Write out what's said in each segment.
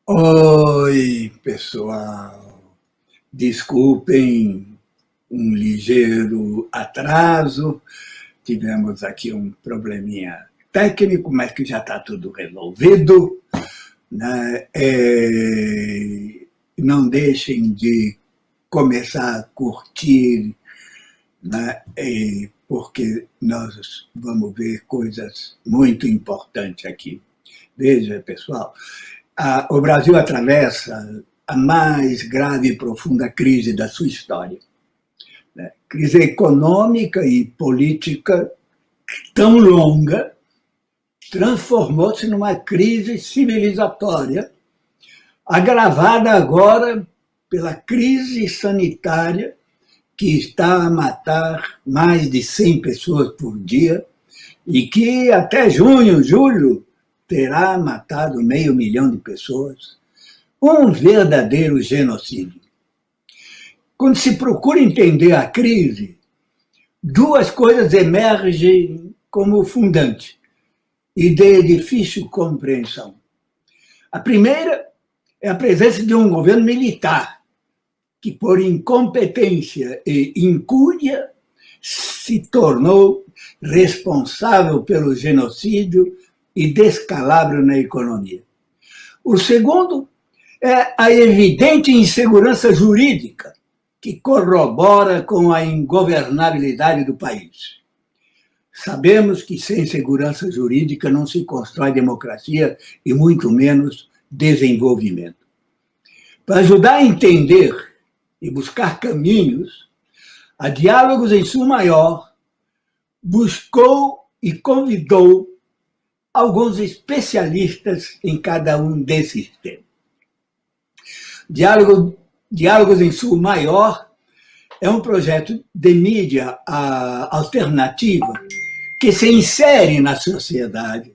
Oi, pessoal. Desculpem um ligeiro atraso. Tivemos aqui um probleminha técnico, mas que já está tudo resolvido, né? Não deixem de começar a curtir, né? Porque nós vamos ver coisas muito importantes aqui. Veja, pessoal, o Brasil atravessa a mais grave e profunda crise da sua história. Crise econômica e política tão longa transformou-se numa crise civilizatória, agravada agora pela crise sanitária que está a matar mais de 100 pessoas por dia e que até junho, julho, terá matado 500 mil de pessoas. Um verdadeiro genocídio. Quando se procura entender a crise, duas coisas emergem como fundante e de difícil compreensão. A primeira é a presença de um governo militar, que por incompetência e incúria se tornou responsável pelo genocídio e descalabro na economia. O segundo é a evidente insegurança jurídica, que corrobora com a ingovernabilidade do país. Sabemos que sem segurança jurídica não se constrói democracia e muito menos desenvolvimento. Para ajudar a entender e buscar caminhos, a Diálogos em Sul Maior buscou e convidou alguns especialistas em cada um desses temas. Diálogos em Sul Maior é um projeto de mídia alternativa que se insere na sociedade,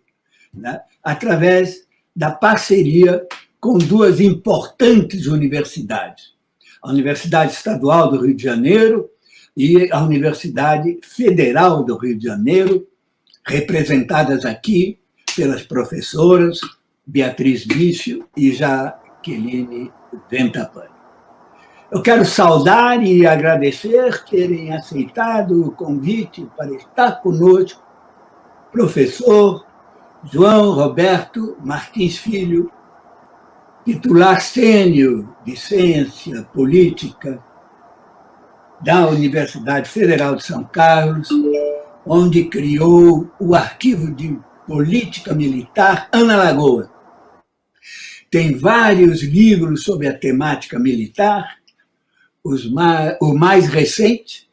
né, através da parceria com duas importantes universidades, a Universidade Estadual do Rio de Janeiro e a Universidade Federal do Rio de Janeiro, representadas aqui pelas professoras Beatriz Mício e Jaqueline Ventapani. Eu quero saudar e agradecer terem aceitado o convite para estar conosco, professor João Roberto Martins Filho, titular sênior de Ciência Política da Universidade Federal de São Carlos, onde criou o Arquivo de Política Militar Ana Lagoa. Tem vários livros sobre a temática militar, o mais recente,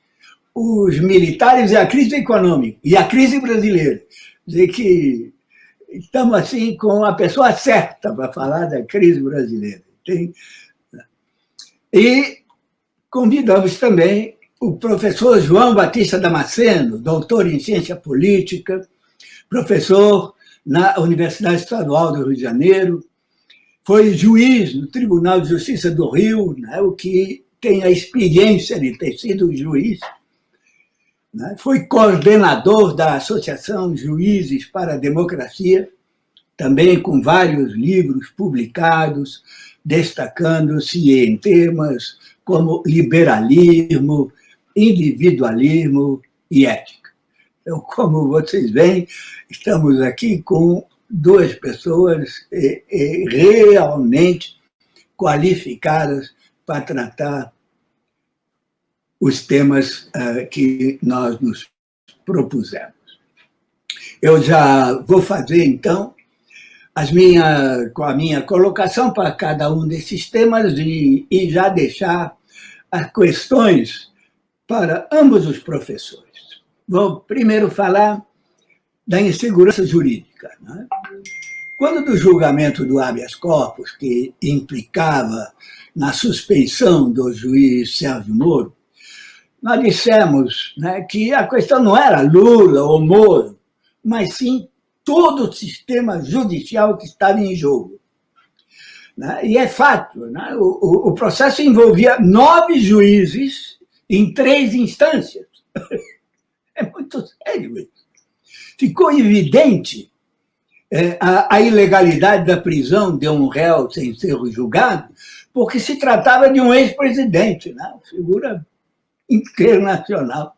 Os Militares e a Crise Econômica, e a Crise Brasileira. Quer dizer que estamos assim com a pessoa certa para falar da crise brasileira. E convidamos também o professor João Batista Damasceno, doutor em Ciência Política, professor na Universidade Estadual do Rio de Janeiro, foi juiz no Tribunal de Justiça do Rio, né, o que tem a experiência de ter sido juiz, né, foi coordenador da Associação Juízes para a Democracia, também com vários livros publicados, destacando-se em temas como liberalismo, individualismo e ética. Então, como vocês veem, estamos aqui com duas pessoas realmente qualificadas para tratar os temas que nós nos propusemos. Eu já vou fazer, então, com a minha colocação para cada um desses temas e já deixar as questões para ambos os professores. Vou primeiro falar da insegurança jurídica, né? Quando do julgamento do habeas corpus, que implicava na suspeição do juiz Sérgio Moro, nós dissemos, né, que a questão não era Lula ou Moro, mas sim todo o sistema judicial que estava em jogo. Né? E é fato, né? O processo envolvia 9 juízes em 3 instâncias. É muito sério isso. Ficou evidente a ilegalidade da prisão de um réu sem ser julgado, porque se tratava de um ex-presidente, né? Figura internacional.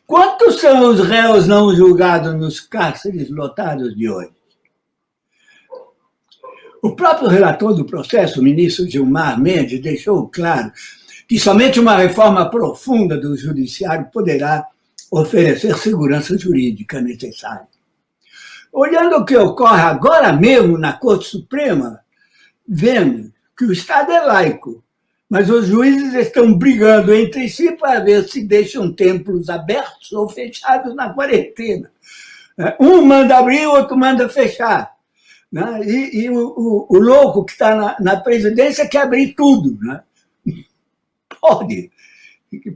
Quantos são os réus não julgados nos cárceres lotados de hoje? O próprio relator do processo, o ministro Gilmar Mendes, deixou claro que somente uma reforma profunda do judiciário poderá oferecer segurança jurídica necessária. Olhando o que ocorre agora mesmo na Corte Suprema, vemos que o Estado é laico, mas os juízes estão brigando entre si para ver se deixam templos abertos ou fechados na quarentena. Um manda abrir, o outro manda fechar. Né? E o louco que está na presidência quer abrir tudo. Né?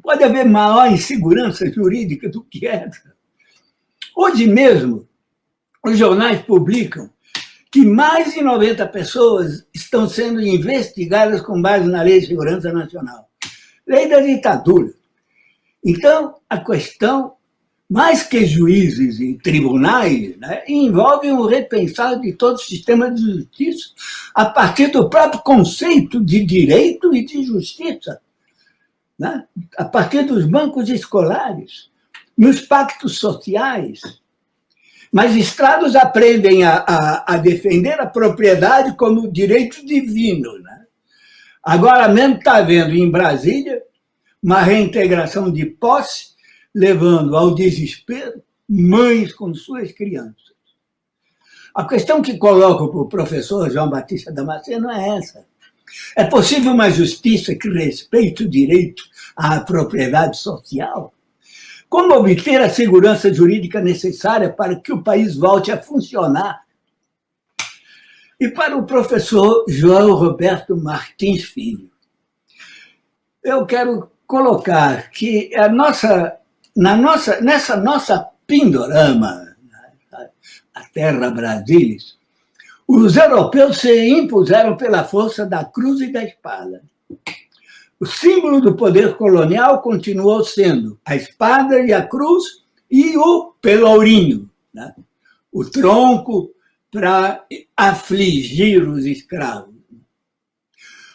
Pode haver maior insegurança jurídica do que essa. Hoje mesmo, os jornais publicam que mais de 90 pessoas estão sendo investigadas com base na Lei de Segurança Nacional. Lei da ditadura. Então, a questão, mais que juízes e tribunais, né, envolve um repensar de todo o sistema de justiça a partir do próprio conceito de direito e de justiça, né, a partir dos bancos escolares, nos pactos sociais. Magistrados aprendem a defender a propriedade como direito divino. Né? Agora mesmo está havendo em Brasília uma reintegração de posse, levando ao desespero mães com suas crianças. A questão que coloco para o professor João Batista Damasceno é essa. É possível uma justiça que respeite o direito à propriedade social? Como obter a segurança jurídica necessária para que o país volte a funcionar? E para o professor João Roberto Martins Filho, eu quero colocar que nessa nossa Pindorama, a Terra Brasilis, os europeus se impuseram pela força da cruz e da espada. O símbolo do poder colonial continuou sendo a espada e a cruz e o pelourinho, né? O tronco para afligir os escravos.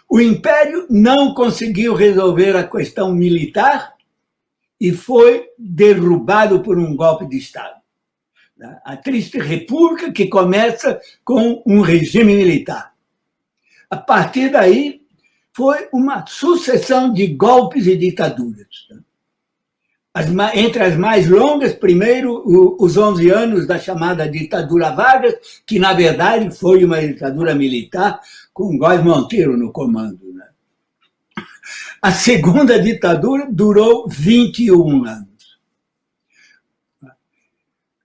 O Império não conseguiu resolver a questão militar e foi derrubado por um golpe de Estado. A triste república que começa com um regime militar. A partir daí, foi uma sucessão de golpes e ditaduras. Entre as mais longas, primeiro, os 11 anos da chamada ditadura Vargas, que, na verdade, foi uma ditadura militar com Góes Monteiro no comando. Né? A segunda ditadura durou 21 anos.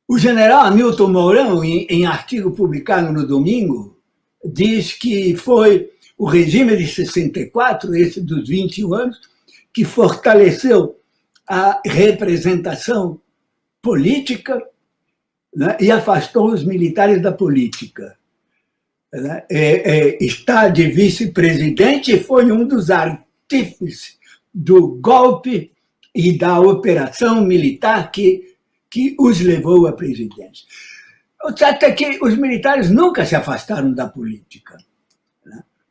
O general Hamilton Mourão, em artigo publicado no domingo, diz que foi o regime de 64, esse dos 21 anos, que fortaleceu a representação política, né, e afastou os militares da política. Né? Está de vice-presidente e foi um dos artífices do golpe e da operação militar que os levou à presidência. O certo é que os militares nunca se afastaram da política.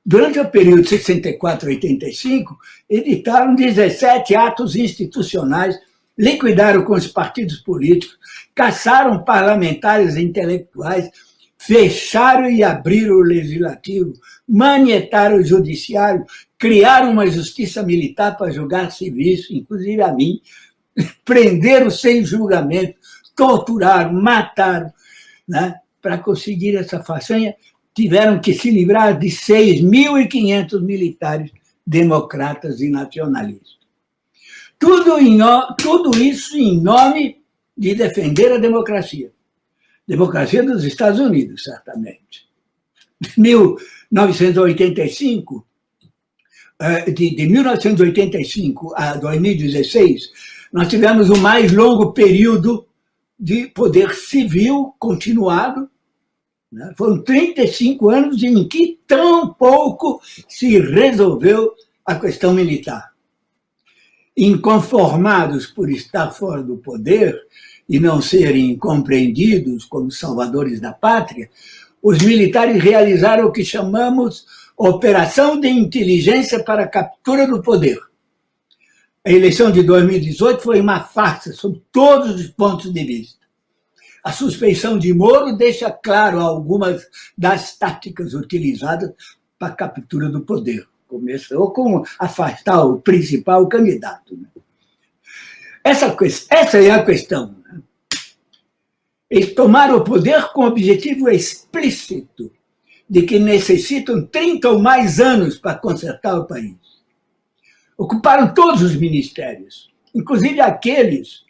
Durante o período de 64 a 85, editaram 17 atos institucionais, liquidaram com os partidos políticos, caçaram parlamentares e intelectuais, fecharam e abriram o legislativo, manietaram o judiciário, criaram uma justiça militar para julgar civis, inclusive a mim, prenderam sem julgamento, torturaram, mataram, né? Para conseguir essa façanha, tiveram que se livrar de 6.500 militares democratas e nacionalistas. Tudo isso em nome de defender a democracia. Democracia dos Estados Unidos, certamente. De 1985 a 2016, nós tivemos o mais longo período de poder civil continuado. Foram 35 anos em que tão pouco se resolveu a questão militar. Inconformados por estar fora do poder e não serem compreendidos como salvadores da pátria, os militares realizaram o que chamamos Operação de Inteligência para a Captura do Poder. A eleição de 2018 foi uma farsa sob todos os pontos de vista. A suspeição de Moro deixa claro algumas das táticas utilizadas para a captura do poder. Começou com afastar o principal candidato. Essa é a questão. Eles tomaram o poder com o objetivo explícito de que necessitam 30 ou mais anos para consertar o país. Ocuparam todos os ministérios, inclusive aqueles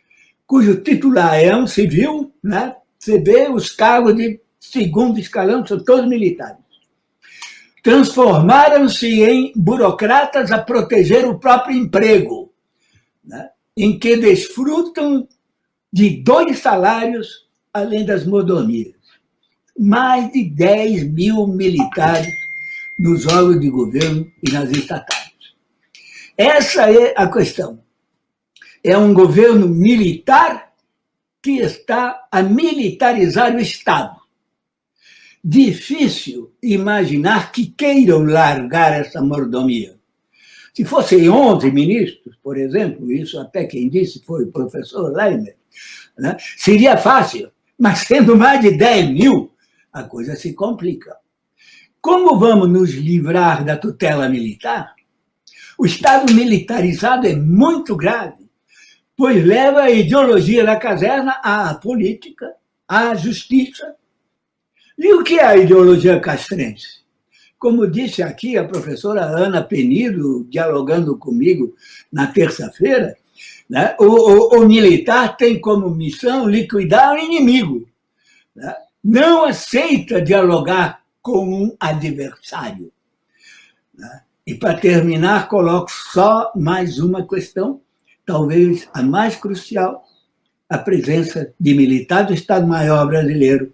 cujo titular é um civil, né? Você vê os cargos de segundo escalão, são todos militares. Transformaram-se em burocratas a proteger o próprio emprego, né? Em que desfrutam de 2 salários, além das mordomias. Mais de 10 mil militares nos órgãos de governo e nas estatais. Essa é a questão. É um governo militar que está a militarizar o Estado. Difícil imaginar que queiram largar essa mordomia. Se fossem 11 ministros, por exemplo, isso até quem disse foi o professor Leimer, né? Seria fácil, mas sendo mais de 10 mil, a coisa se complica. Como vamos nos livrar da tutela militar? O Estado militarizado é muito grave, pois leva a ideologia da caserna à política, à justiça. E o que é a ideologia castrense? Como disse aqui a professora Ana Penido, dialogando comigo na terça-feira, né, o militar tem como missão liquidar o inimigo, né? Não aceita dialogar com um adversário, né? E, para terminar, coloco só mais uma questão, talvez a mais crucial, a presença de militar do Estado-Maior brasileiro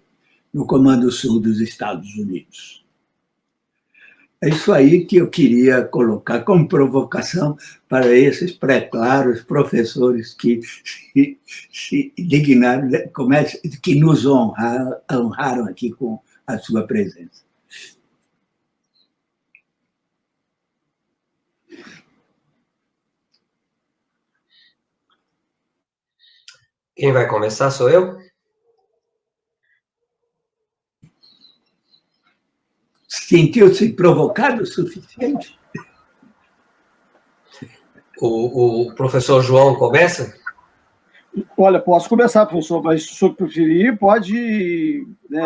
no Comando Sul dos Estados Unidos. É isso aí que eu queria colocar como provocação para esses pré-claros professores que se dignaram, que nos honraram aqui com a sua presença. Quem vai começar sou eu? Sentiu-se provocado o suficiente? O professor João começa? Olha, posso começar, professor, mas se o senhor preferir, pode... Né,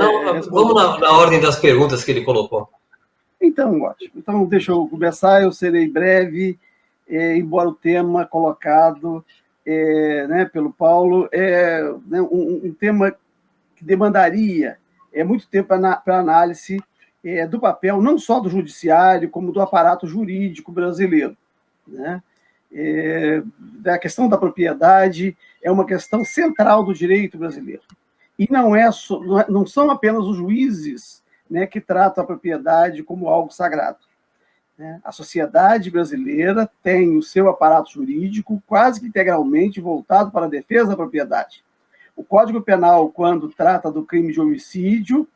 vamos na ordem das perguntas que ele colocou. Então, ótimo. Então, deixa eu começar, eu serei breve, embora o tema colocado né, pelo Paulo é né, um tema que demandaria muito tempo para análise do papel, não só do judiciário, como do aparato jurídico brasileiro, né? A questão da propriedade é uma questão central do direito brasileiro. E não são apenas os juízes, né, que tratam a propriedade como algo sagrado. A sociedade brasileira tem o seu aparato jurídico quase que integralmente voltado para a defesa da propriedade. O Código Penal, quando trata do crime de homicídio,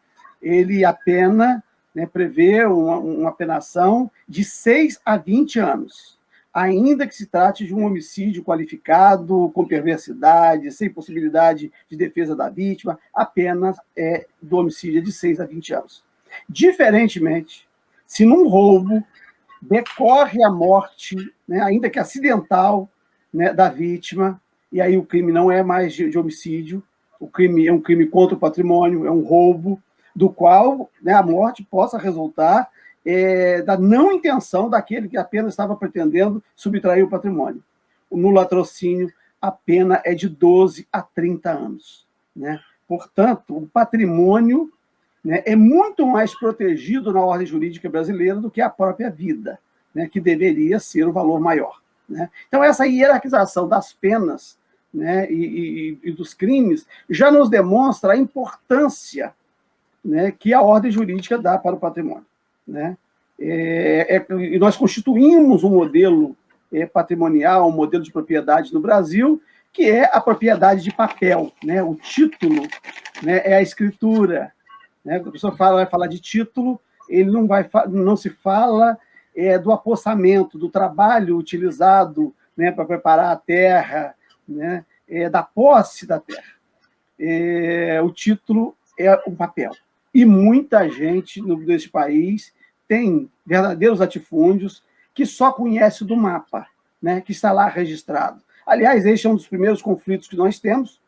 ele apena, né, prevê uma penação de 6 a 20 anos, ainda que se trate de um homicídio qualificado, com perversidade, sem possibilidade de defesa da vítima, a pena do homicídio é de 6 a 20 anos. Diferentemente, se num roubo decorre a morte, né, ainda que acidental, né, da vítima, e aí o crime não é mais de homicídio, o crime é um crime contra o patrimônio, é um roubo, do qual, né, a morte possa resultar da não intenção daquele que apenas estava pretendendo subtrair o patrimônio. No latrocínio, a pena é de 12 a 30 anos. Né? Portanto, o patrimônio, né, é muito mais protegido na ordem jurídica brasileira do que a própria vida, né, que deveria ser o valor maior. Né? Então, essa hierarquização das penas, né, e dos crimes já nos demonstra a importância, né, que a ordem jurídica dá para o patrimônio. Né? E nós constituímos um modelo patrimonial, um modelo de propriedade no Brasil, que é a propriedade de papel, né? O título, né, é a escritura. Né? A pessoa vai falar de título, ele não se fala do apossamento, do trabalho utilizado, né, para preparar a terra, né, da posse da terra. O título é o papel. E muita gente nesse país tem verdadeiros latifúndios que só conhece do mapa, né, que está lá registrado. Aliás, este é um dos primeiros conflitos que nós temos,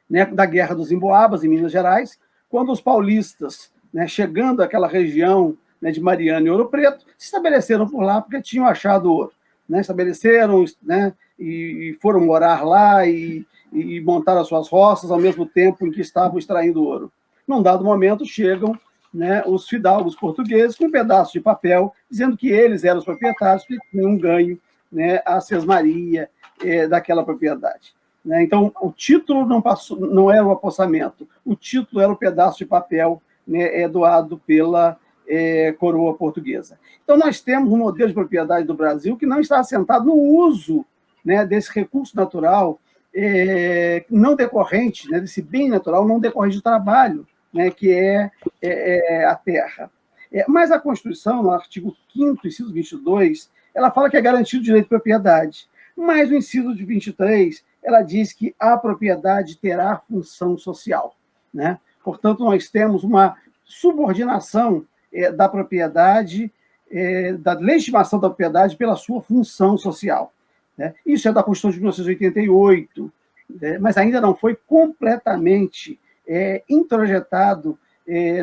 né, da Guerra dos Emboabas, em Minas Gerais, quando os paulistas, né, chegando àquela região, né, de Mariana e Ouro Preto, se estabeleceram por lá porque tinham achado ouro. Né, estabeleceram, né, e foram morar lá e montaram as suas roças ao mesmo tempo em que estavam extraindo ouro. Num dado momento, chegam, né, os fidalgos portugueses com um pedaço de papel, dizendo que eles eram os proprietários, que tinham um ganho, né, a sesmaria daquela propriedade. Né? Então, o título não era o apossamento, o título era o pedaço de papel, né, doado pela coroa portuguesa. Então, nós temos um modelo de propriedade do Brasil que não está assentado no uso, né, desse recurso natural não decorrente, né, desse bem natural não decorrente do trabalho, né, que é a terra. Mas a Constituição, no artigo 5º, inciso 22, ela fala que é garantido o direito de propriedade. Mas no inciso de 23, ela diz que a propriedade terá função social. Né? Portanto, nós temos uma subordinação da propriedade, da legitimação da propriedade pela sua função social. Né? Isso é da Constituição de 1988, mas ainda não foi completamente introjetado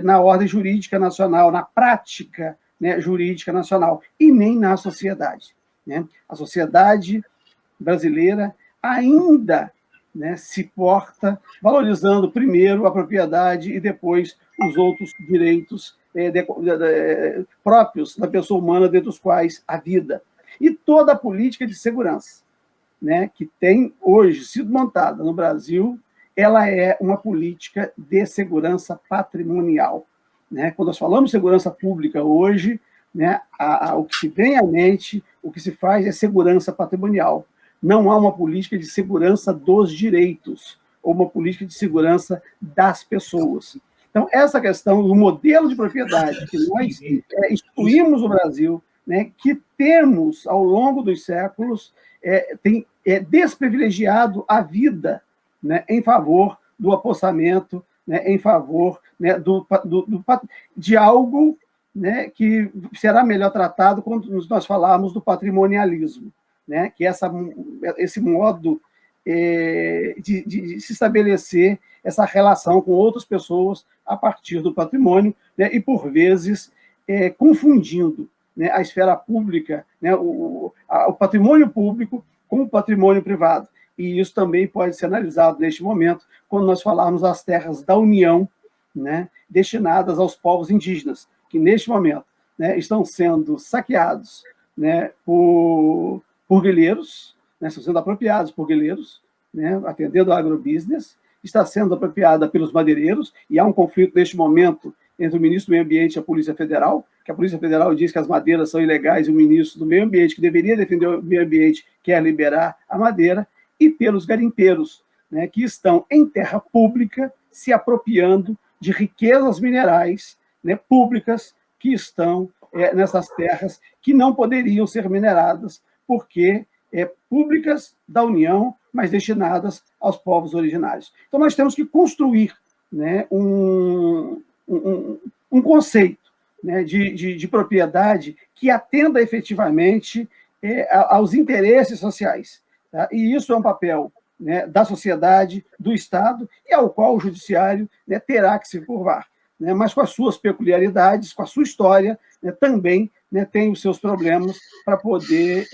na ordem jurídica nacional, na prática, né, jurídica nacional, e nem na sociedade. Né? A sociedade brasileira ainda, né, se porta valorizando primeiro a propriedade e depois os outros direitos próprios da pessoa humana, dentre os quais a vida. E toda a política de segurança, né, que tem hoje sido montada no Brasil, ela é uma política de segurança patrimonial. Né? Quando nós falamos de segurança pública hoje, né, o que se vem à mente, o que se faz é segurança patrimonial. Não há uma política de segurança dos direitos, ou uma política de segurança das pessoas. Então, essa questão do modelo de propriedade que nós instituímos no Brasil, né, que temos, ao longo dos séculos, tem desprivilegiado a vida, né, em favor do apossamento, né, em favor, né, de algo, né, que será melhor tratado quando nós falarmos do patrimonialismo, né, que é esse modo de se estabelecer essa relação com outras pessoas a partir do patrimônio, né, e, por vezes, confundindo, né, a esfera pública, né, o patrimônio público com o patrimônio privado. E isso também pode ser analisado neste momento, quando nós falarmos das terras da União, né, destinadas aos povos indígenas, que neste momento, né, estão sendo saqueados, né, por guerrilheiros, né, estão sendo apropriados por guerrilheiros, né, atendendo ao agrobusiness, está sendo apropriada pelos madeireiros, e há um conflito neste momento entre o ministro do Meio Ambiente e a Polícia Federal, que a Polícia Federal diz que as madeiras são ilegais, e o ministro do Meio Ambiente, que deveria defender o meio ambiente, quer liberar a madeira, e pelos garimpeiros, né, que estão em terra pública se apropriando de riquezas minerais, né, públicas que estão nessas terras que não poderiam ser mineradas porque públicas da União, mas destinadas aos povos originários. Então, nós temos que construir, né, um conceito, né, de propriedade que atenda efetivamente aos interesses sociais. Tá? E isso é um papel, né, da sociedade, do Estado, e ao qual o judiciário, né, terá que se curvar. Né, mas com as suas peculiaridades, com a sua história, né, também, né, tem os seus problemas para poder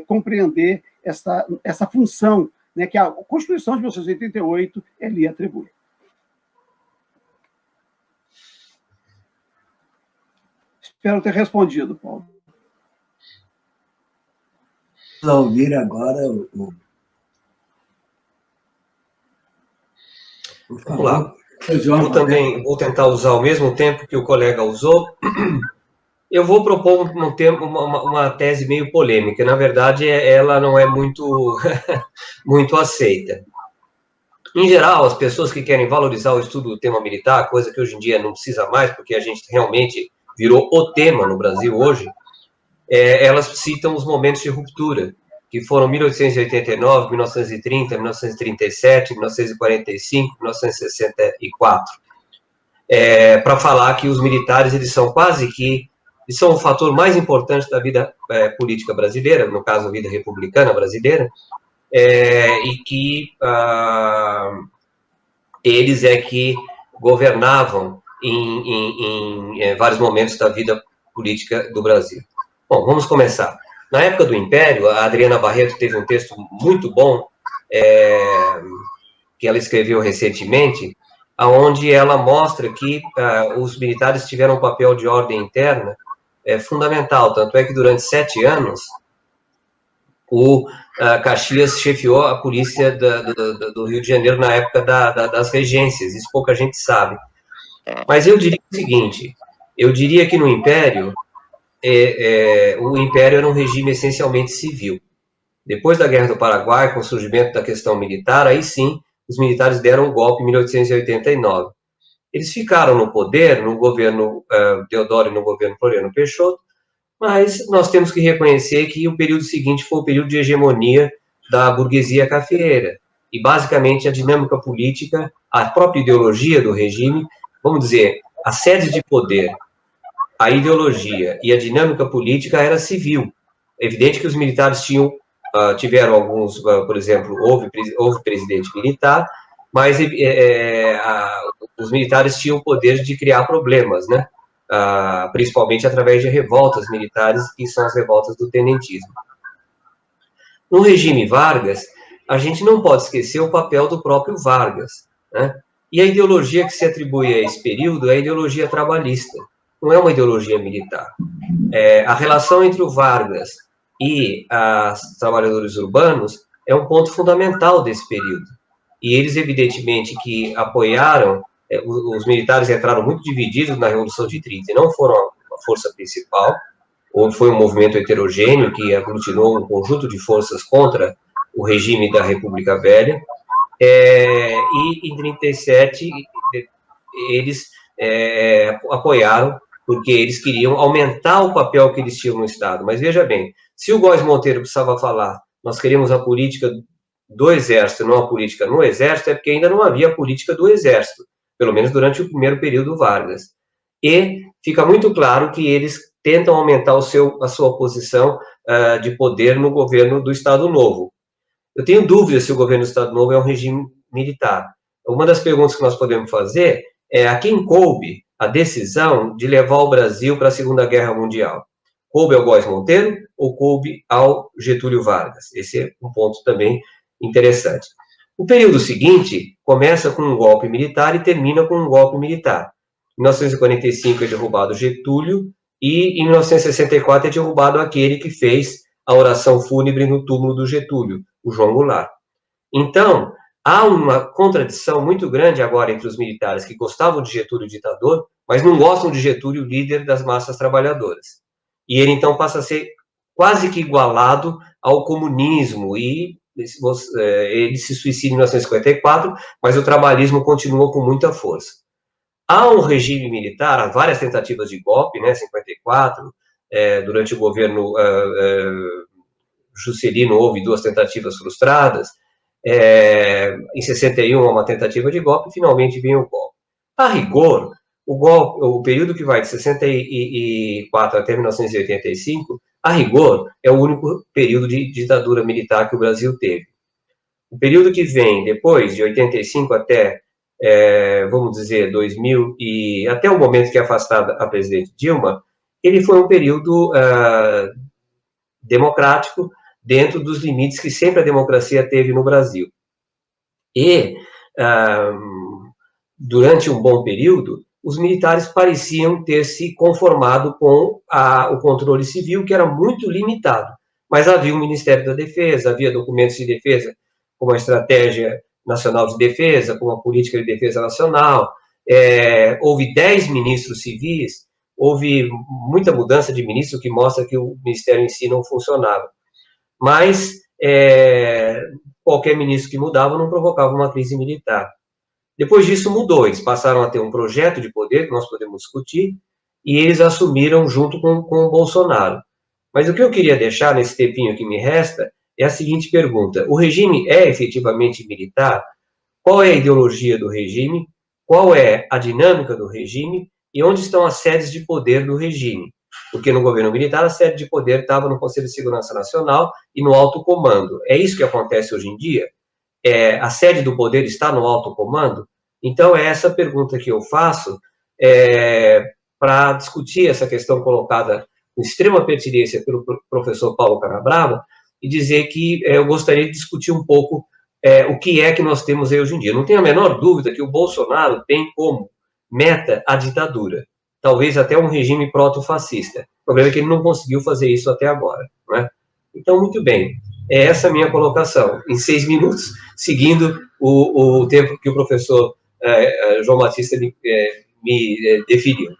compreender essa função, né, que a Constituição de 1988 lhe atribui. Espero ter respondido, Paulo. Vamos ouvir agora por favor. Vamos lá. Vou tentar usar o mesmo tempo que o colega usou. Eu vou propor uma tese meio polêmica. Na verdade, ela não é muito, muito aceita. Em geral, as pessoas que querem valorizar o estudo do tema militar, coisa que hoje em dia não precisa mais, porque a gente realmente virou o tema no Brasil hoje, elas citam os momentos de ruptura, que foram 1889, 1930, 1937, 1945, 1964, para falar que os militares eles são quase que eles são o fator mais importante da vida política brasileira, no caso a vida republicana brasileira, e que eles que governavam em vários momentos da vida política do Brasil. Bom, vamos começar. Na época do Império, a Adriana Barreto teve um texto muito bom, que ela escreveu recentemente, onde ela mostra que os militares tiveram um papel de ordem interna fundamental, tanto é que durante 7 anos o Caxias chefiou a polícia do Rio de Janeiro na época das regências, isso pouca gente sabe. Mas eu diria o seguinte, eu diria que no Império, o Império era um regime essencialmente civil. Depois da Guerra do Paraguai, com o surgimento da questão militar, aí sim, os militares deram um golpe em 1889. Eles ficaram no poder, no governo Deodoro e no governo Floriano Peixoto, mas nós temos que reconhecer que o período seguinte foi o período de hegemonia da burguesia cafeeira. E, basicamente, a dinâmica política, a própria ideologia do regime, vamos dizer, a sede de poder, a ideologia e a dinâmica política era civil. É evidente que os militares tiveram alguns, por exemplo, houve presidente militar, mas os militares tinham o poder de criar problemas, né? Principalmente através de revoltas militares, que são as revoltas do tenentismo. No regime Vargas, a gente não pode esquecer o papel do próprio Vargas, né? E a ideologia que se atribui a esse período é a ideologia trabalhista, não é uma ideologia militar. A relação entre o Vargas e os trabalhadores urbanos é um ponto fundamental desse período. E eles, evidentemente, que apoiaram, os militares entraram muito divididos na Revolução de 30, e não foram a força principal, ou foi um movimento heterogêneo que aglutinou um conjunto de forças contra o regime da República Velha, e em 37 eles apoiaram, porque eles queriam aumentar o papel que eles tinham no Estado. Mas veja bem, se o Góes Monteiro precisava falar, nós queremos a política do Exército, não a política no Exército, é porque ainda não havia política do Exército, pelo menos durante o primeiro período Vargas. E fica muito claro que eles tentam aumentar a sua posição de poder no governo do Estado Novo. Eu tenho dúvidas se o governo do Estado Novo é um regime militar. Uma das perguntas que nós podemos fazer é a quem coube a decisão de levar o Brasil para a Segunda Guerra Mundial. Coube ao Góes Monteiro ou coube ao Getúlio Vargas? Esse é um ponto também interessante. O período seguinte começa com um golpe militar e termina com um golpe militar. Em 1945 é derrubado Getúlio e em 1964 é derrubado aquele que fez a oração fúnebre no túmulo do Getúlio, o João Goulart. Então, há uma contradição muito grande agora entre os militares que gostavam de Getúlio ditador, mas não gostam de Getúlio líder das massas trabalhadoras. E ele, então, passa a ser quase que igualado ao comunismo, e ele se suicida em 1954, mas o trabalhismo continua com muita força. Há um regime militar, há várias tentativas de golpe, né, 54, durante o governo Juscelino houve 2 tentativas frustradas, em 61 uma tentativa de golpe, e finalmente vem o golpe. A rigor, o período que vai de 64 até 1985, a rigor, é o único período de ditadura militar que o Brasil teve. O período que vem depois, de 85 até, vamos dizer, 2000, e até o momento que é afastada a presidente Dilma, ele foi um período democrático, dentro dos limites que sempre a democracia teve no Brasil. E, durante um bom período, os militares pareciam ter se conformado com o controle civil, que era muito limitado. Mas havia o Ministério da Defesa, havia documentos de defesa, como a Estratégia Nacional de Defesa, como a Política de Defesa Nacional, houve 10 ministros civis, houve muita mudança de ministro, que mostra que o ministério em si não funcionava. Mas qualquer ministro que mudava não provocava uma crise militar. Depois disso mudou, eles passaram a ter um projeto de poder, que nós podemos discutir, e eles assumiram junto com o Bolsonaro. Mas o que eu queria deixar nesse tempinho que me resta é a seguinte pergunta: o regime é efetivamente militar? Qual é a ideologia do regime? Qual é a dinâmica do regime? E onde estão as sedes de poder do regime? Porque no governo militar a sede de poder estava no Conselho de Segurança Nacional e no alto comando. É isso que acontece hoje em dia? A sede do poder está no alto comando? Então, é essa pergunta que eu faço para discutir essa questão colocada com extrema pertinência pelo professor Paulo Canabrava e dizer que eu gostaria de discutir um pouco o que é que nós temos aí hoje em dia. Não tenho a menor dúvida que o Bolsonaro tem como meta a ditadura, talvez até um regime proto-fascista. O problema é que ele não conseguiu fazer isso até agora, não é? Então, muito bem. É essa a minha colocação, em 6 minutos, seguindo o tempo que o professor João Batista me definiu.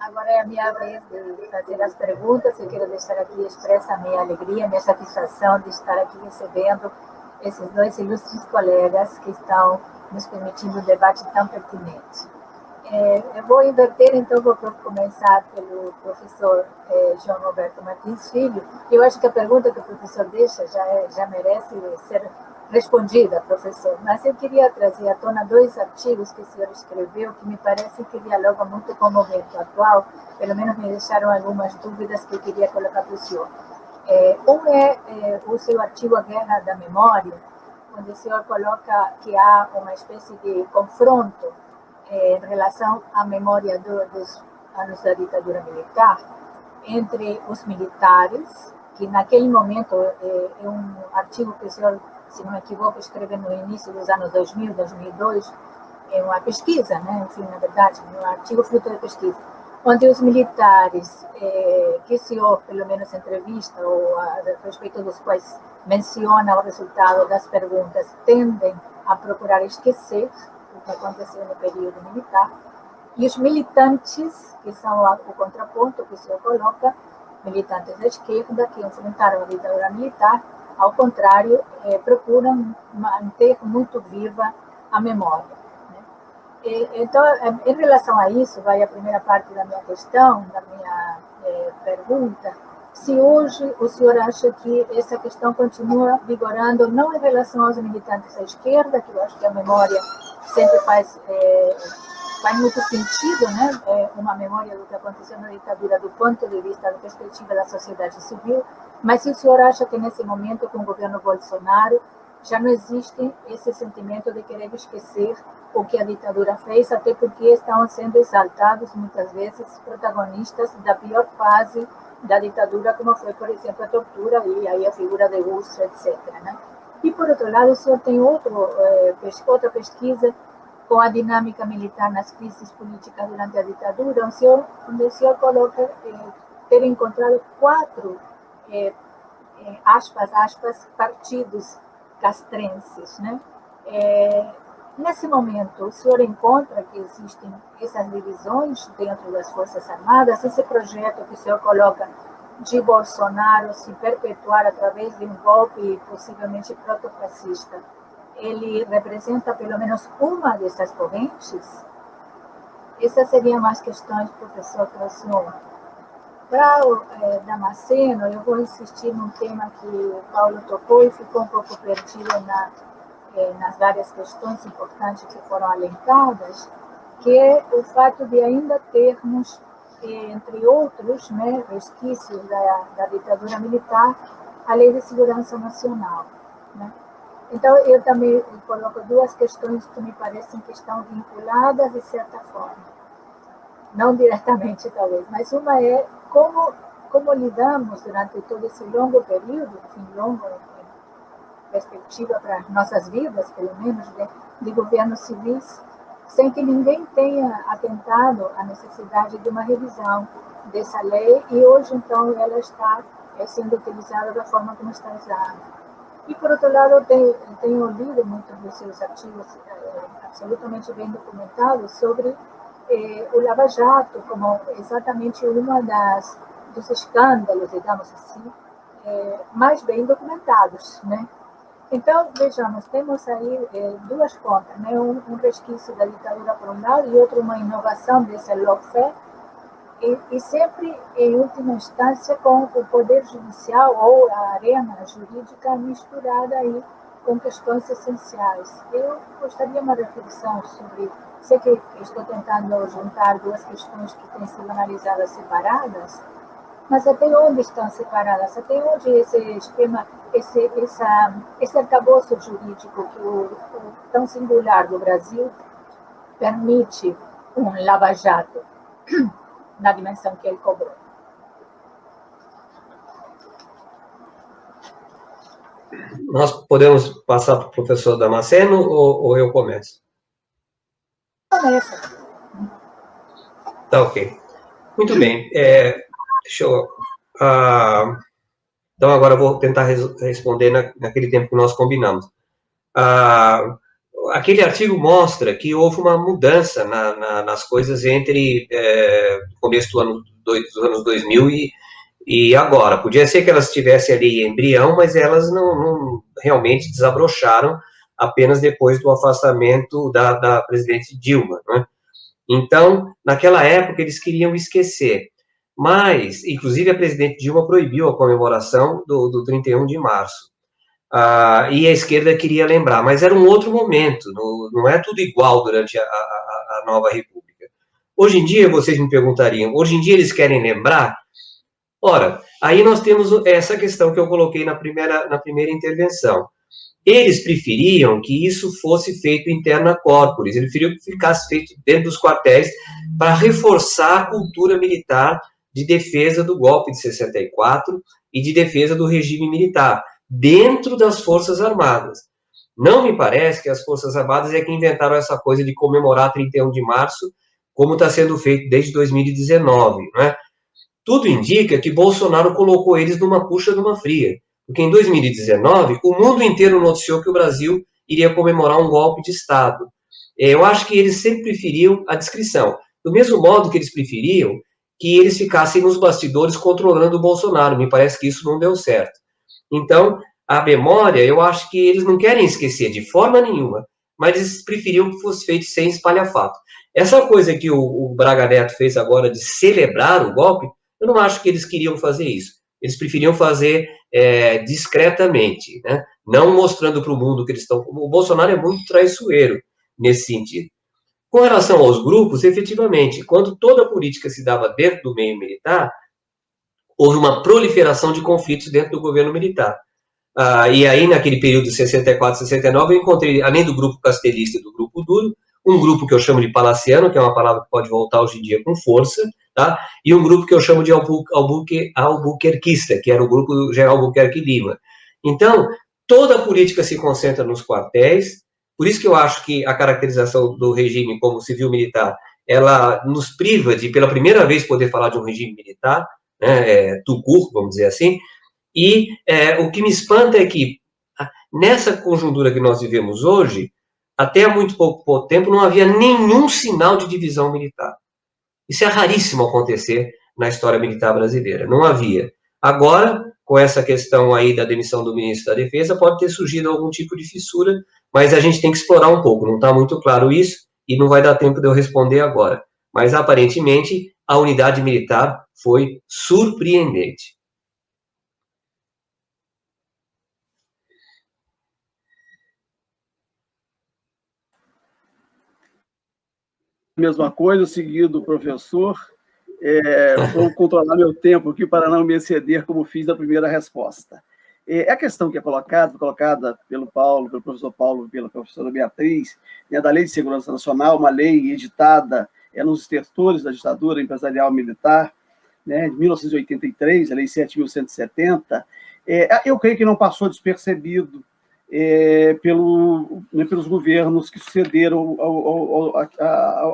Agora é a minha vez de fazer as perguntas. Eu quero deixar aqui expressa a minha alegria, a minha satisfação de estar aqui recebendo esses dois ilustres colegas que estão nos permitindo um debate tão pertinente. Eu vou inverter, então, vou começar pelo professor João Roberto Martins Filho. Eu acho que a pergunta que o professor deixa já merece ser respondida, professor, mas eu queria trazer à tona 2 artigos que o senhor escreveu que me parecem que dialogam muito com o momento atual, pelo menos me deixaram algumas dúvidas que eu queria colocar para o senhor. Um é o seu artigo A Guerra da Memória, onde o senhor coloca que há uma espécie de confronto em relação à memória dos anos da ditadura militar entre os militares, que naquele momento é um artigo que o senhor, se não me equivoco, escreveu no início dos anos 2000, 2002, é uma pesquisa, né? Enfim, na verdade, um artigo fruto de pesquisa, onde os militares que o senhor, pelo menos entrevista, ou a respeito dos quais menciona o resultado das perguntas, tendem a procurar esquecer o que aconteceu no período militar, e os militantes, que são o contraponto que o senhor coloca, militantes da esquerda que enfrentaram a ditadura militar, ao contrário, procuram manter muito viva a memória. Né? Então, em relação a isso, vai a primeira parte da minha questão, da minha pergunta, se hoje o senhor acha que essa questão continua vigorando, não em relação aos militantes da esquerda, que eu acho que a memória sempre faz muito sentido, né? Uma memória do que aconteceu na ditadura do ponto de vista da perspectiva da sociedade civil, mas se o senhor acha que nesse momento com o governo Bolsonaro já não existe esse sentimento de querer esquecer o que a ditadura fez, até porque estão sendo exaltados muitas vezes protagonistas da pior fase da ditadura, como foi, por exemplo, a tortura e aí a figura de Ustra, etc. Né? E, por outro lado, o senhor tem outra pesquisa com a dinâmica militar nas crises políticas durante a ditadura, onde o senhor coloca ter encontrado 4, aspas, partidos castrenses. Né? Nesse momento, o senhor encontra que existem essas divisões dentro das Forças Armadas, esse projeto que o senhor coloca de Bolsonaro se perpetuar através de um golpe possivelmente protofascista, ele representa pelo menos uma dessas correntes? Essas seriam as questões, professor, para o senhor. Para o Damasceno, eu vou insistir num tema que o Paulo tocou e ficou um pouco perdido nas várias questões importantes que foram alencadas, que é o fato de ainda termos, entre outros, né, resquícios da ditadura militar, a Lei de Segurança Nacional. Né? Então, eu também coloco 2 questões que me parecem que estão vinculadas de certa forma. Não diretamente, talvez, mas uma é como lidamos durante todo esse longo período, longo perspectiva para nossas vidas, pelo menos, de governos civis, sem que ninguém tenha atentado à necessidade de uma revisão dessa lei, e hoje, então, ela está sendo utilizada da forma como está usada. E, por outro lado, eu tenho lido muitos dos seus artigos absolutamente bem documentados sobre o Lava Jato, como exatamente dos escândalos, digamos assim, mais bem documentados, né? Então, vejamos, temos aí duas pontas, né? Um resquício da ditadura por um lado e outro uma inovação desse lawfare, e sempre, em última instância, com o poder judicial ou a arena jurídica misturada aí com questões essenciais. Eu gostaria de uma reflexão sobre, sei que estou tentando juntar duas questões que têm sido analisadas separadas, mas até onde estão separadas? Até onde esse esquema, esse arcabouço jurídico que o tão singular do Brasil permite um lava-jato na dimensão que ele cobrou? Nós podemos passar para o professor Damasceno ou eu começo? Começa. Tá, ok. Muito bem. Deixa eu... então, agora eu vou tentar responder naquele tempo que nós combinamos. Aquele artigo mostra que houve uma mudança nas coisas entre o começo dos anos 2000 e agora. Podia ser que elas estivessem ali em embrião, mas elas não realmente desabrocharam apenas depois do afastamento da presidente Dilma, né? Então, naquela época, eles queriam esquecer. Mas, inclusive, a presidente Dilma proibiu a comemoração do 31 de março. E a esquerda queria lembrar, mas era um outro momento, não é tudo igual durante a nova república. Hoje em dia, vocês me perguntariam, hoje em dia eles querem lembrar? Ora, aí nós temos essa questão que eu coloquei na primeira intervenção. Eles preferiam que isso fosse feito interna corporis, eles preferiam que ficasse feito dentro dos quartéis para reforçar a cultura militar de defesa do golpe de 64 e de defesa do regime militar, dentro das Forças Armadas. Não me parece que as Forças Armadas é que inventaram essa coisa de comemorar 31 de março, como está sendo feito desde 2019, não é? Tudo indica que Bolsonaro colocou eles numa puxa, numa fria. Porque em 2019, o mundo inteiro noticiou que o Brasil iria comemorar um golpe de Estado. Eu acho que eles sempre preferiam a discrição. Do mesmo modo que eles preferiam que eles ficassem nos bastidores controlando o Bolsonaro. Me parece que isso não deu certo. Então, a memória, eu acho que eles não querem esquecer de forma nenhuma, mas eles preferiam que fosse feito sem espalhafato. Essa coisa que o Braga Neto fez agora de celebrar o golpe, eu não acho que eles queriam fazer isso. Eles preferiam fazer discretamente, né? Não mostrando para o mundo que eles estão... O Bolsonaro é muito traiçoeiro nesse sentido. Com relação aos grupos, efetivamente, quando toda a política se dava dentro do meio militar, houve uma proliferação de conflitos dentro do governo militar. E aí, naquele período de 64, 69, eu encontrei, além do grupo castelhista e do grupo duro, um grupo que eu chamo de palaciano, que é uma palavra que pode voltar hoje em dia com força, tá? E um grupo que eu chamo de albuquerquista, que era o grupo do general Albuquerque Lima. Então, toda a política se concentra nos quartéis, por isso que eu acho que a caracterização do regime como civil-militar, ela nos priva de, pela primeira vez, poder falar de um regime militar, né, tucur, vamos dizer assim, e o que me espanta é que, nessa conjuntura que nós vivemos hoje, até há muito pouco tempo, não havia nenhum sinal de divisão militar. Isso é raríssimo acontecer na história militar brasileira. Não havia. Agora, com essa questão aí da demissão do ministro da Defesa, pode ter surgido algum tipo de fissura, mas a gente tem que explorar um pouco. Não está muito claro isso e não vai dar tempo de eu responder agora. Mas, aparentemente, a unidade militar foi surpreendente. Mesma coisa, seguido do professor. Vou controlar meu tempo aqui para não me exceder, como fiz na primeira resposta. A questão que é colocada pelo Paulo, pelo professor Paulo, pela professora Beatriz, né, da Lei de Segurança Nacional, uma lei editada nos estertores da ditadura empresarial militar, né, de 1983, a Lei 7.170, eu creio que não passou despercebido pelos governos que sucederam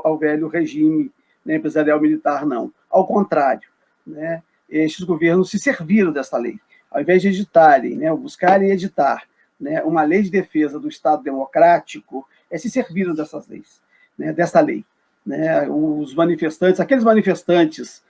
ao velho regime, né, empresarial militar, não. Ao contrário, né, estes governos se serviram desta lei. Ao invés de editarem, né, buscarem editar, né, uma lei de defesa do Estado democrático, se serviram dessas leis, né, dessa lei. Né? Os manifestantes, aqueles manifestantes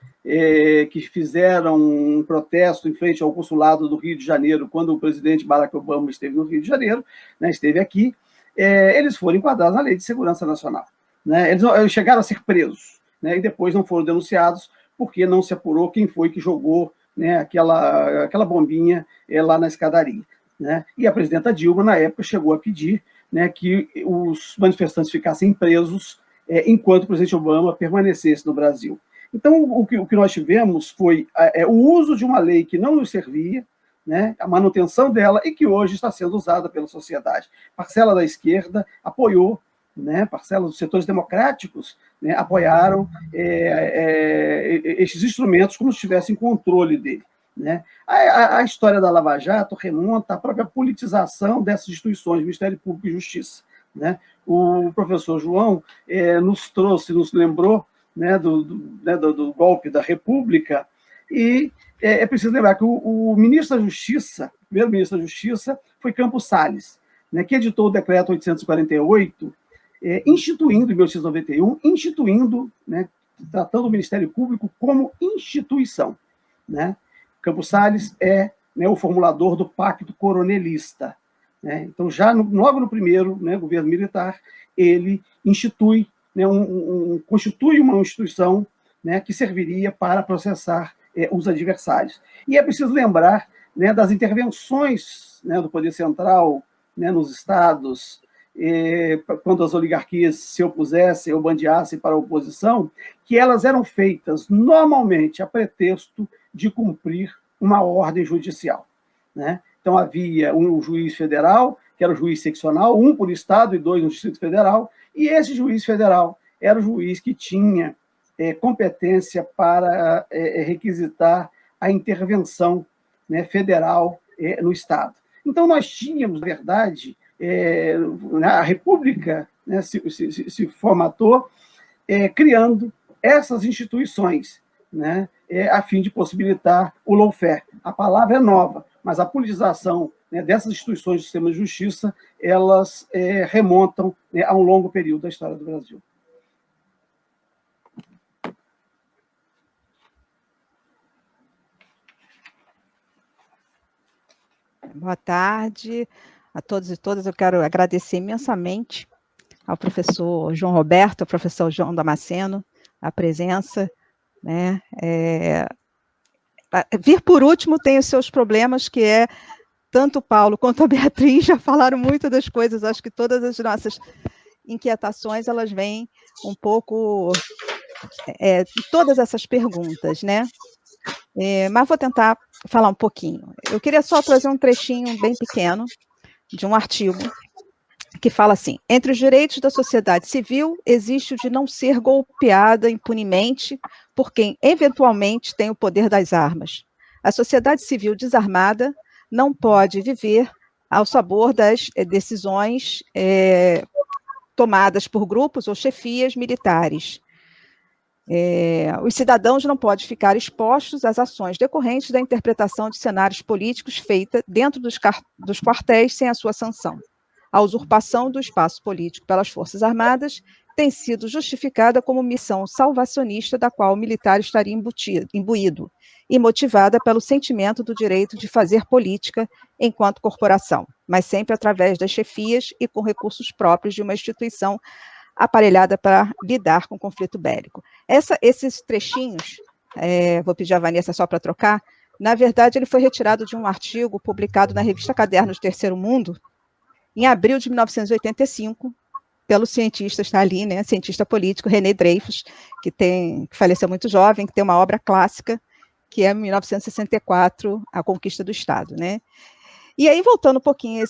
que fizeram um protesto em frente ao consulado do Rio de Janeiro, quando o presidente Barack Obama esteve no Rio de Janeiro, né, esteve aqui, eles foram enquadrados na Lei de Segurança Nacional. Né? Eles chegaram a ser presos, né, e depois não foram denunciados, porque não se apurou quem foi que jogou, né, aquela bombinha lá na escadaria. Né? E a presidenta Dilma, na época, chegou a pedir, né, que os manifestantes ficassem presos enquanto o presidente Obama permanecesse no Brasil. Então, o que nós tivemos foi o uso de uma lei que não nos servia, né, a manutenção dela, e que hoje está sendo usada pela sociedade. Parcela da esquerda apoiou, né, parcela dos setores democráticos, né, apoiaram esses instrumentos como se tivessem controle dele. Né? A história da Lava Jato remonta à própria politização dessas instituições, Ministério Público e Justiça. Né? O professor João nos lembrou, né, do golpe da República, e é preciso lembrar que o ministro da Justiça, o primeiro ministro da Justiça, foi Campos Salles, né, que editou o decreto 848, instituindo, em 1891, né, tratando o Ministério Público como instituição. Né? Campos Salles né, o formulador do Pacto Coronelista. Né? Então, já logo no primeiro, né, governo militar, ele institui, né, constitui uma instituição, né, que serviria para processar os adversários. E é preciso lembrar, né, das intervenções, né, do Poder Central, né, nos estados, quando as oligarquias se opusessem ou bandeassem para a oposição, que elas eram feitas normalmente a pretexto de cumprir uma ordem judicial. Né? Então, havia um juiz federal, que era o juiz seccional, um por estado e 2 no Distrito Federal, e esse juiz federal era o juiz que tinha competência para requisitar a intervenção, né, federal no Estado. Então, nós tínhamos, na verdade, a República, né, se formatou criando essas instituições, né, a fim de possibilitar o lawfare. A palavra é nova, mas a politização, né, dessas instituições do sistema de justiça, elas remontam, né, a um longo período da história do Brasil. Boa tarde a todos e todas. Eu quero agradecer imensamente ao professor João Roberto, ao professor João Damasceno, a presença. Né? Vir por último tem os seus problemas, que tanto o Paulo quanto a Beatriz já falaram muito das coisas. Acho que todas as nossas inquietações, elas vêm um pouco todas essas perguntas, né? Mas vou tentar falar um pouquinho. Eu queria só trazer um trechinho bem pequeno de um artigo que fala assim: entre os direitos da sociedade civil, existe o de não ser golpeada impunemente por quem eventualmente tem o poder das armas. A sociedade civil desarmada não pode viver ao sabor das decisões tomadas por grupos ou chefias militares. Os cidadãos não podem ficar expostos às ações decorrentes da interpretação de cenários políticos feita dentro dos quartéis sem a sua sanção. A usurpação do espaço político pelas Forças Armadas tem sido justificada como missão salvacionista da qual o militar estaria imbuído e motivada pelo sentimento do direito de fazer política enquanto corporação, mas sempre através das chefias e com recursos próprios de uma instituição aparelhada para lidar com o conflito bélico. Esses trechinhos, vou pedir a Vanessa só para trocar, na verdade ele foi retirado de um artigo publicado na revista Cadernos do Terceiro Mundo, em abril de 1985, pelo cientista, está ali, né, cientista político, René Dreyfus, que faleceu muito jovem, que tem uma obra clássica, que é 1964, A Conquista do Estado, né? E aí, voltando um pouquinho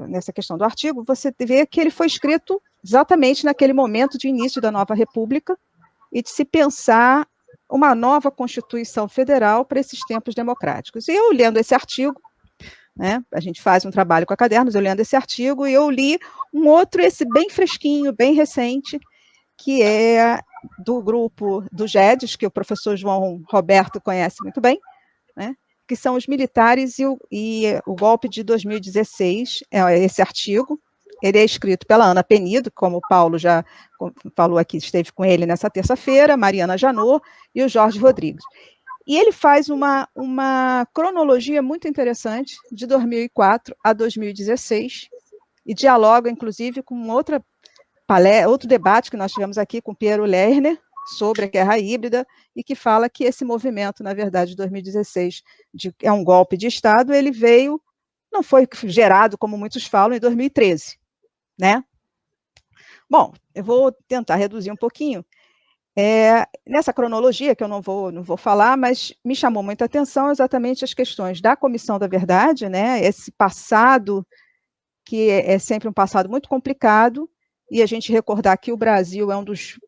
nessa questão do artigo, você vê que ele foi escrito exatamente naquele momento de início da nova república e de se pensar uma nova Constituição Federal para esses tempos democráticos. E eu, lendo esse artigo, né, a gente faz um trabalho com a Cadernos, eu lendo esse artigo, e eu li um outro, esse bem fresquinho, bem recente, que é do grupo do GEDES, que o professor João Roberto conhece muito bem, né, que são os militares e o golpe de 2016, esse artigo, Ele é escrito pela Ana Penido, como o Paulo já falou aqui, esteve com ele nessa terça-feira, Mariana Janot e o Jorge Rodrigues. E ele faz uma cronologia muito interessante, de 2004 a 2016, e dialoga, inclusive, com outro debate que nós tivemos aqui com Piero Lerner, sobre a guerra híbrida, e que fala que esse movimento, na verdade, de 2016, é um golpe de Estado, ele veio, não foi gerado, como muitos falam, em 2013, né? Bom, eu vou tentar reduzir um pouquinho. Nessa cronologia, que eu não vou falar, mas me chamou muita atenção exatamente as questões da Comissão da Verdade, né? Esse passado, que é sempre um passado muito complicado, e a gente recordar que o Brasil é um dos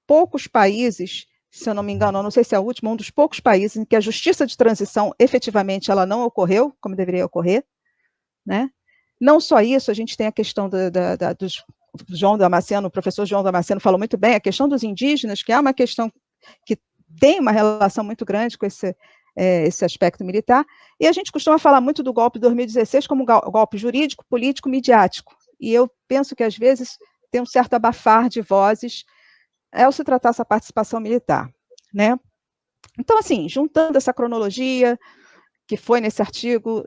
poucos países, se eu não me engano, não sei se é o último, um dos poucos países em que a justiça de transição, efetivamente, ela não ocorreu, como deveria ocorrer, né? Não só isso, a gente tem a questão dos João Damasceno, o professor João Damasceno falou muito bem, a questão dos indígenas, que é uma questão que tem uma relação muito grande com esse aspecto militar, e a gente costuma falar muito do golpe de 2016 como golpe jurídico, político, midiático, e eu penso que às vezes tem um certo abafar de vozes ao se tratar essa participação militar, né? Então, assim, juntando essa cronologia, que foi nesse artigo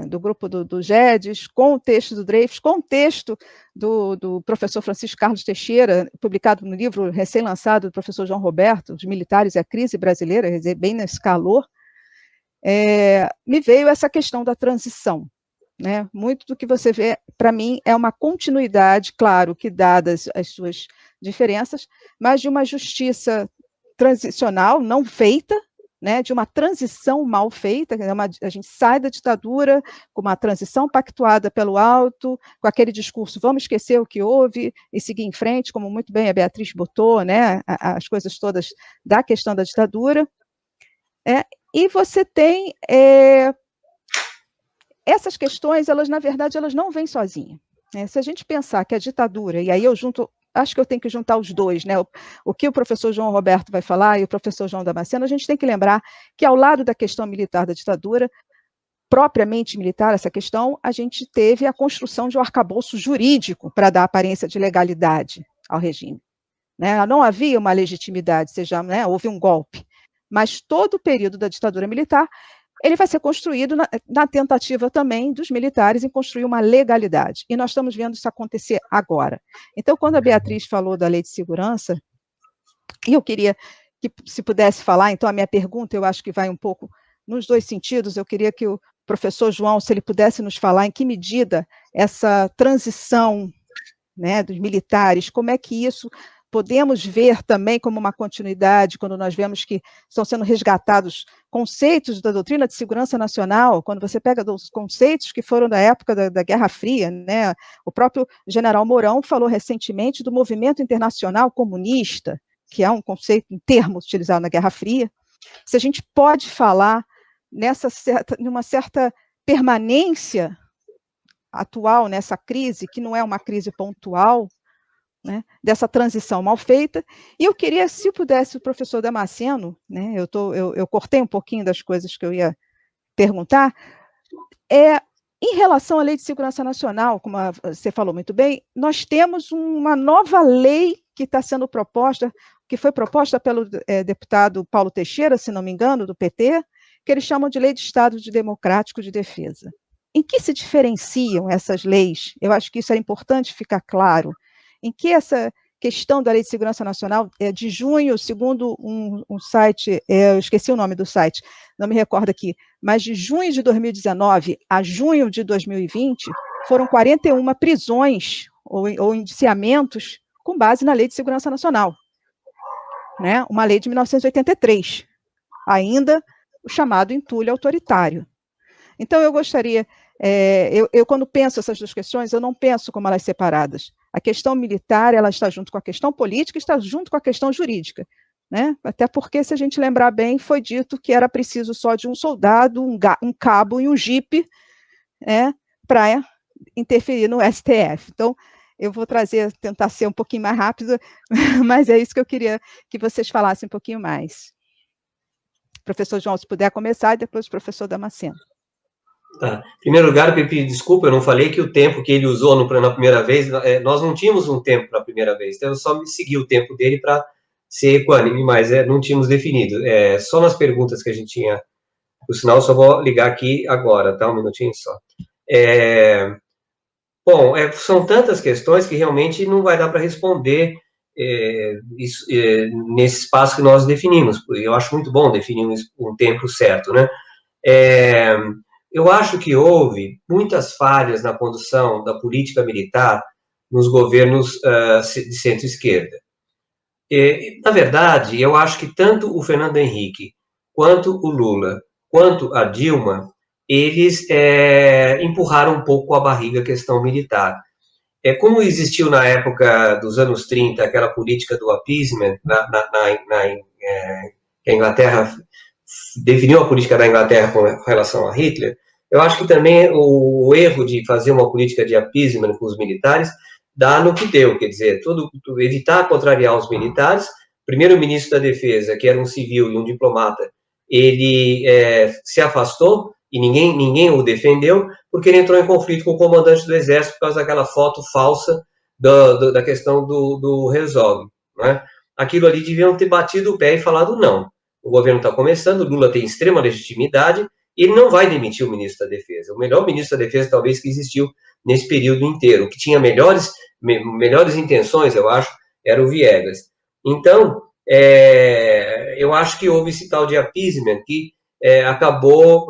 do grupo do GEDES, com o texto do Dreyfus, com o texto do professor Francisco Carlos Teixeira, publicado no livro recém-lançado do professor João Roberto, Os Militares e a Crise Brasileira, quer dizer, bem nesse calor, me veio essa questão da transição, né? Muito do que você vê, para mim, é uma continuidade, claro, que dadas as suas diferenças, mas de uma justiça transicional não feita, né, de uma transição mal feita, a gente sai da ditadura com uma transição pactuada pelo alto, com aquele discurso, vamos esquecer o que houve e seguir em frente, como muito bem a Beatriz botou, né, as coisas todas da questão da ditadura, e você tem essas questões, elas, na verdade, elas não vêm sozinhas. Se a gente pensar que a ditadura, e aí eu acho que eu tenho que juntar os dois, né? O que o professor João Roberto vai falar e o professor João Damasceno, a gente tem que lembrar que, ao lado da questão militar da ditadura, propriamente militar, essa questão, a gente teve a construção de um arcabouço jurídico para dar aparência de legalidade ao regime, né? Não havia uma legitimidade, né? Houve um golpe, mas todo o período da ditadura militar ele vai ser construído na tentativa também dos militares em construir uma legalidade. E nós estamos vendo isso acontecer agora. Então, quando a Beatriz falou da lei de segurança, e eu queria que, se pudesse falar, então a minha pergunta, eu acho que vai um pouco nos dois sentidos, eu queria que o professor João, se ele pudesse nos falar em que medida essa transição, né, dos militares, como é que isso podemos ver também como uma continuidade, quando nós vemos que estão sendo resgatados conceitos da doutrina de segurança nacional, quando você pega os conceitos que foram da época da Guerra Fria, né? O próprio general Mourão falou recentemente do movimento internacional comunista, que é um conceito, um termo utilizado na Guerra Fria. Se a gente pode falar numa certa permanência atual nessa crise, que não é uma crise pontual, né, dessa transição mal feita, e eu queria, se pudesse, o professor Damasceno, né, eu cortei um pouquinho das coisas que eu ia perguntar, em relação à Lei de Segurança Nacional, como você falou muito bem, nós temos uma nova lei que está sendo proposta, que foi proposta pelo deputado Paulo Teixeira, se não me engano, do PT, que eles chamam de Lei de Estado Democrático de Defesa. Em que se diferenciam essas leis? Eu acho que isso é importante ficar claro. Em que essa questão da Lei de Segurança Nacional, de junho, segundo um site, eu esqueci o nome do site, não me recordo aqui, mas de junho de 2019 a junho de 2020, foram 41 prisões ou indiciamentos com base na Lei de Segurança Nacional, né? Uma lei de 1983, ainda o chamado entulho autoritário. Então, eu gostaria, eu quando penso essas duas questões, eu não penso como elas separadas. A questão militar, ela está junto com a questão política, está junto com a questão jurídica, né? Até porque, se a gente lembrar bem, foi dito que era preciso só de um soldado, um cabo e um jipe, né, para interferir no STF. Então, eu vou tentar ser um pouquinho mais rápida, mas é isso que eu queria que vocês falassem um pouquinho mais. Professor João, se puder começar, e depois o professor Damasceno. Tá. Em primeiro lugar, Pepe, desculpa, eu não falei que o tempo que ele usou na primeira vez, nós não tínhamos um tempo para a primeira vez, então eu só me segui o tempo dele para ser equânime, mas não tínhamos definido. Só nas perguntas que a gente tinha, por sinal, só vou ligar aqui agora, tá? Um minutinho só. Bom, são tantas questões que realmente não vai dar para responder nesse espaço que nós definimos. Eu acho muito bom definir um tempo certo, né? Eu acho que houve muitas falhas na condução da política militar nos governos de centro-esquerda. Na verdade, eu acho que tanto o Fernando Henrique, quanto o Lula, quanto a Dilma, eles empurraram um pouco a barriga a questão militar. Como existiu na época dos anos 30 aquela política do appeasement, que a Inglaterra definiu a política da Inglaterra com relação a Hitler, eu acho que também o erro de fazer uma política de appeasement com os militares dá no que deu, quer dizer, evitar contrariar os militares. O primeiro-ministro da Defesa, que era um civil e um diplomata, ele se afastou e ninguém o defendeu, porque ele entrou em conflito com o comandante do Exército por causa daquela foto falsa da questão do Herzog, né? Aquilo ali deviam ter batido o pé e falado não. O governo está começando, o Lula tem extrema legitimidade, e ele não vai demitir o ministro da Defesa. O melhor ministro da Defesa, talvez, que existiu nesse período inteiro, que tinha melhores intenções, eu acho, era o Viegas. Então, eu acho que houve esse tal de appeasement que acabou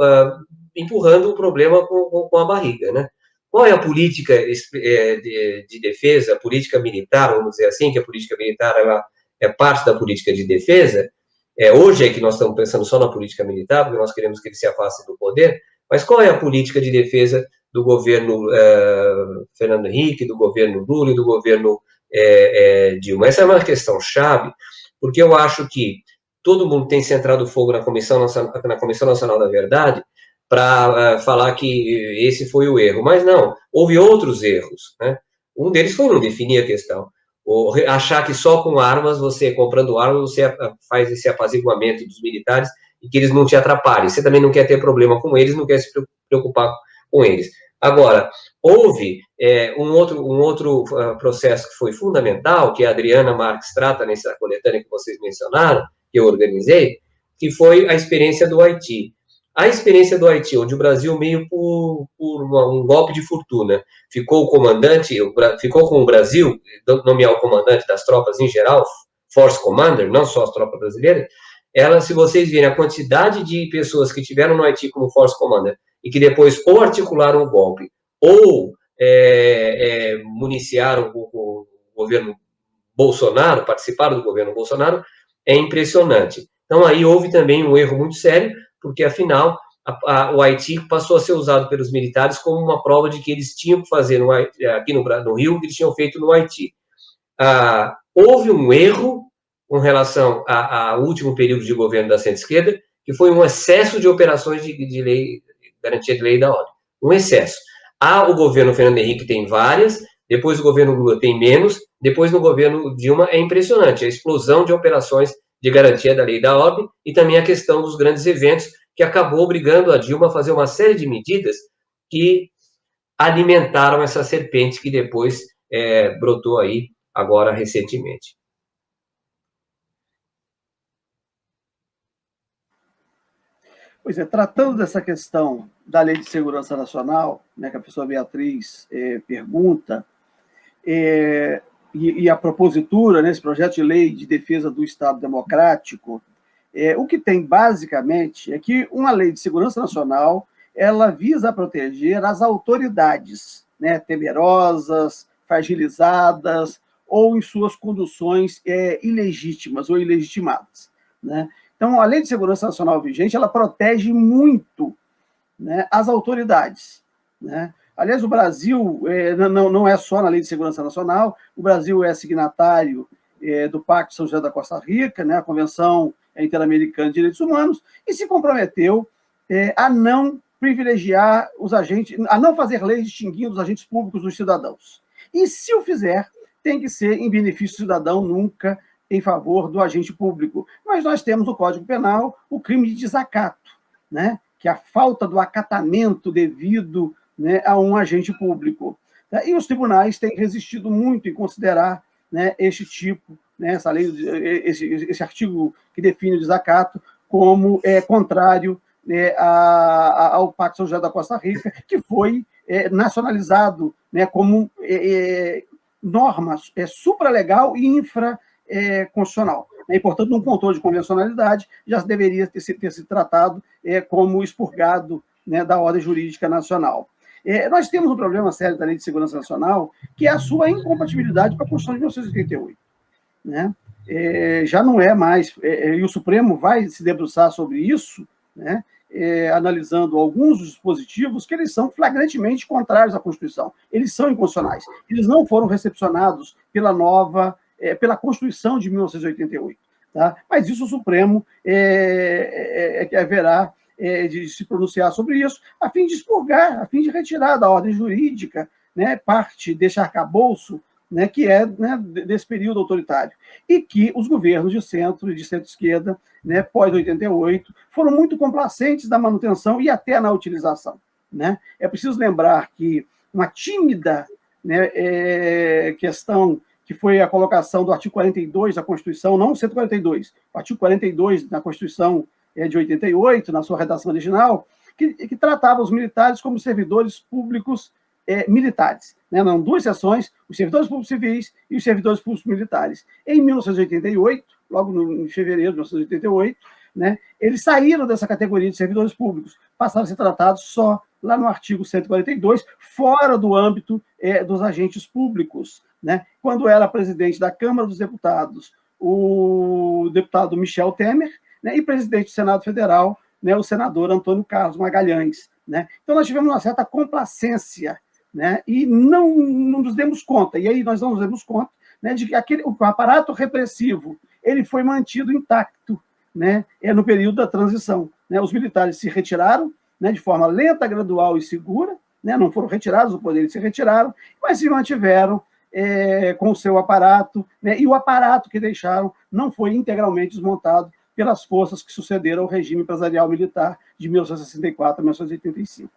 empurrando o problema com a barriga, né? Qual é a política de defesa, a política militar, vamos dizer assim, que a política militar ela é parte da política de defesa? Hoje é que nós estamos pensando só na política militar, porque nós queremos que ele se afaste do poder, mas qual é a política de defesa do governo Fernando Henrique, do governo Lula e do governo Dilma? Essa é uma questão chave, porque eu acho que todo mundo tem centrado fogo na Comissão Nacional da Verdade para falar que esse foi o erro, mas não, houve outros erros, né? Um deles foi não definir a questão. Ou achar que só com armas, comprando armas, você faz esse apaziguamento dos militares e que eles não te atrapalhem. Você também não quer ter problema com eles, não quer se preocupar com eles. Agora, houve um outro processo que foi fundamental, que a Adriana Marques trata nessa coletânea que vocês mencionaram, que eu organizei, que foi a experiência do Haiti. A experiência do Haiti, onde o Brasil, meio por um golpe de fortuna, ficou com o Brasil, nomear o comandante das tropas em geral, Force Commander, não só as tropas brasileiras, se vocês virem a quantidade de pessoas que tiveram no Haiti como Force Commander e que depois ou articularam o golpe ou municiaram o governo Bolsonaro, participaram do governo Bolsonaro, é impressionante. Então, aí houve também um erro muito sério, porque, afinal, o Haiti passou a ser usado pelos militares como uma prova de que eles tinham que fazer aqui no Rio o que eles tinham feito no Haiti. Houve um erro com relação ao último período de governo da centro-esquerda, que foi um excesso de operações de lei, garantia de lei e da ordem. Um excesso. O governo Fernando Henrique tem várias, depois o governo Lula tem menos, depois no governo Dilma é impressionante, a explosão de operações de garantia da lei e da ordem, e também a questão dos grandes eventos, que acabou obrigando a Dilma a fazer uma série de medidas que alimentaram essa serpente que depois brotou aí, agora recentemente. Pois é, tratando dessa questão da Lei de Segurança Nacional, né, que a professora Beatriz pergunta, e a propositura, né, esse projeto de lei de defesa do Estado Democrático, o que tem, basicamente, é que uma lei de segurança nacional ela visa proteger as autoridades, né, temerosas, fragilizadas, ou em suas conduções ilegítimas ou ilegitimadas, né? Então, a Lei de Segurança Nacional vigente, ela protege muito, né, as autoridades, né? Aliás, o Brasil não é só na Lei de Segurança Nacional, o Brasil é signatário do Pacto de São José da Costa Rica, né, a Convenção Interamericana de Direitos Humanos, e se comprometeu a não privilegiar os agentes, a não fazer leis distinguindo os agentes públicos dos cidadãos. E, se o fizer, tem que ser em benefício do cidadão, nunca em favor do agente público. Mas nós temos no Código Penal o crime de desacato, né? que a falta do acatamento devido, né, a um agente público. E os tribunais têm resistido muito em considerar, né, este tipo, né, essa lei, esse artigo que define o desacato como contrário, né, ao Pacto São José da Costa Rica, que foi nacionalizado, né, como norma supralegal e infraconstitucional. E, portanto, num controle de convencionalidade, já deveria ter sido tratado como expurgado, né, da ordem jurídica nacional. Nós temos um problema sério da Lei de Segurança Nacional, que é a sua incompatibilidade com a Constituição de 1988. Né? Já não é mais, e o Supremo vai se debruçar sobre isso, né? Analisando alguns dos dispositivos que eles são flagrantemente contrários à Constituição. Eles são inconstitucionais. Eles não foram recepcionados pela Constituição de 1988. Tá? Mas isso o Supremo haverá de se pronunciar sobre isso, a fim de expurgar, a fim de retirar da ordem jurídica, né, parte desse arcabouço, né, que é, né, desse período autoritário, e que os governos de centro e de centro-esquerda, né, pós-88, foram muito complacentes na manutenção e até na utilização. Né? É preciso lembrar que uma tímida, né, questão que foi a colocação do artigo 42 da Constituição, não o 142, o artigo 42 da Constituição de 88, na sua redação original, que tratava os militares como servidores públicos militares. Né? Não, duas seções, os servidores públicos civis e os servidores públicos militares. Em 1988, logo em fevereiro de 1988, né, eles saíram dessa categoria de servidores públicos, passaram a ser tratados só lá no artigo 142, fora do âmbito dos agentes públicos. Né? Quando era presidente da Câmara dos Deputados, o deputado Michel Temer, né, e presidente do Senado Federal, né, o senador Antônio Carlos Magalhães. Né? Então, nós tivemos uma certa complacência, né, e não nos demos conta, e aí nós não nos demos conta, né, de que o aparato repressivo ele foi mantido intacto, né, no período da transição. Né? Os militares se retiraram, né, de forma lenta, gradual e segura, né, não foram retirados do poder, eles se retiraram, mas se mantiveram com o seu aparato, né, e o aparato que deixaram não foi integralmente desmontado pelas forças que sucederam ao regime empresarial militar de 1964 a 1985.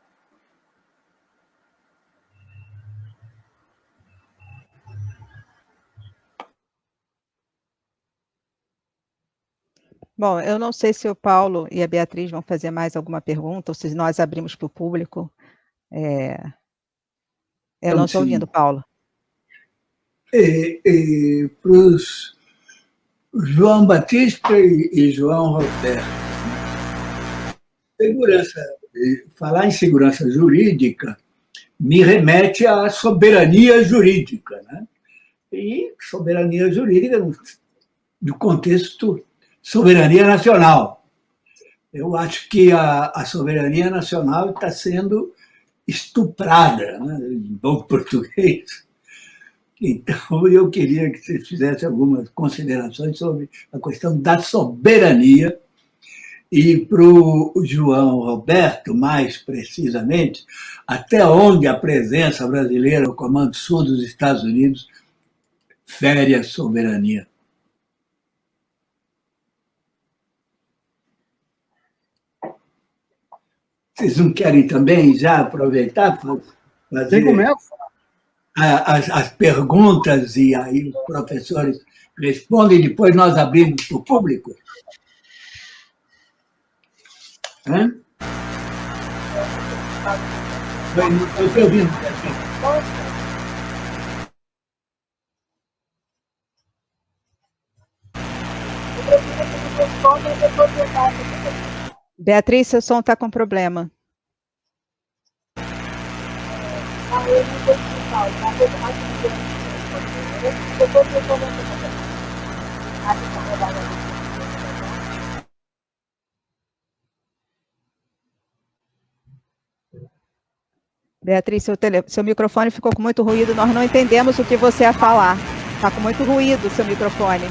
Bom, eu não sei se o Paulo e a Beatriz vão fazer mais alguma pergunta, ou se nós abrimos para o público. Eu não estou ouvindo, Paulo. Para os João Batista e João Roberto, falar em segurança jurídica me remete à soberania jurídica, né? E soberania jurídica no contexto soberania nacional. Eu acho que a soberania nacional está sendo estuprada, né, em bom português. Então, eu queria que você fizesse algumas considerações sobre a questão da soberania. E para o João Roberto, mais precisamente, até onde a presença brasileira no Comando Sul dos Estados Unidos fere a soberania. Vocês não querem também já aproveitar para fazer as perguntas e aí os professores respondem e depois nós abrimos para o público? Hã? Eu estou ouvindo. Beatriz, seu som está com problema. Beatriz, seu microfone ficou com muito ruído, nós não entendemos o que você ia falar. Está com muito ruído o seu microfone.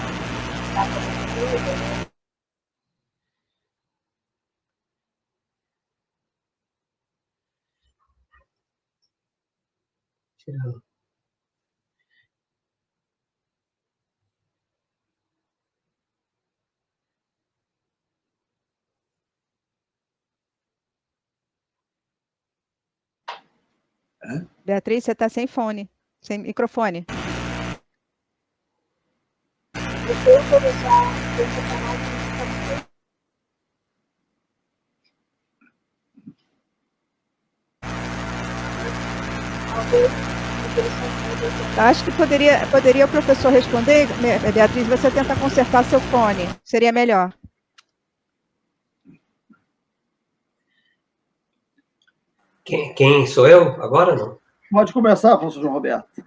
Beatriz, você está sem fone, sem microfone. Eu vou deixar o canal de Acho que poderia o professor responder. Beatriz, você tenta consertar seu fone, seria melhor. Quem sou eu? Agora não? Pode começar, professor João Roberto.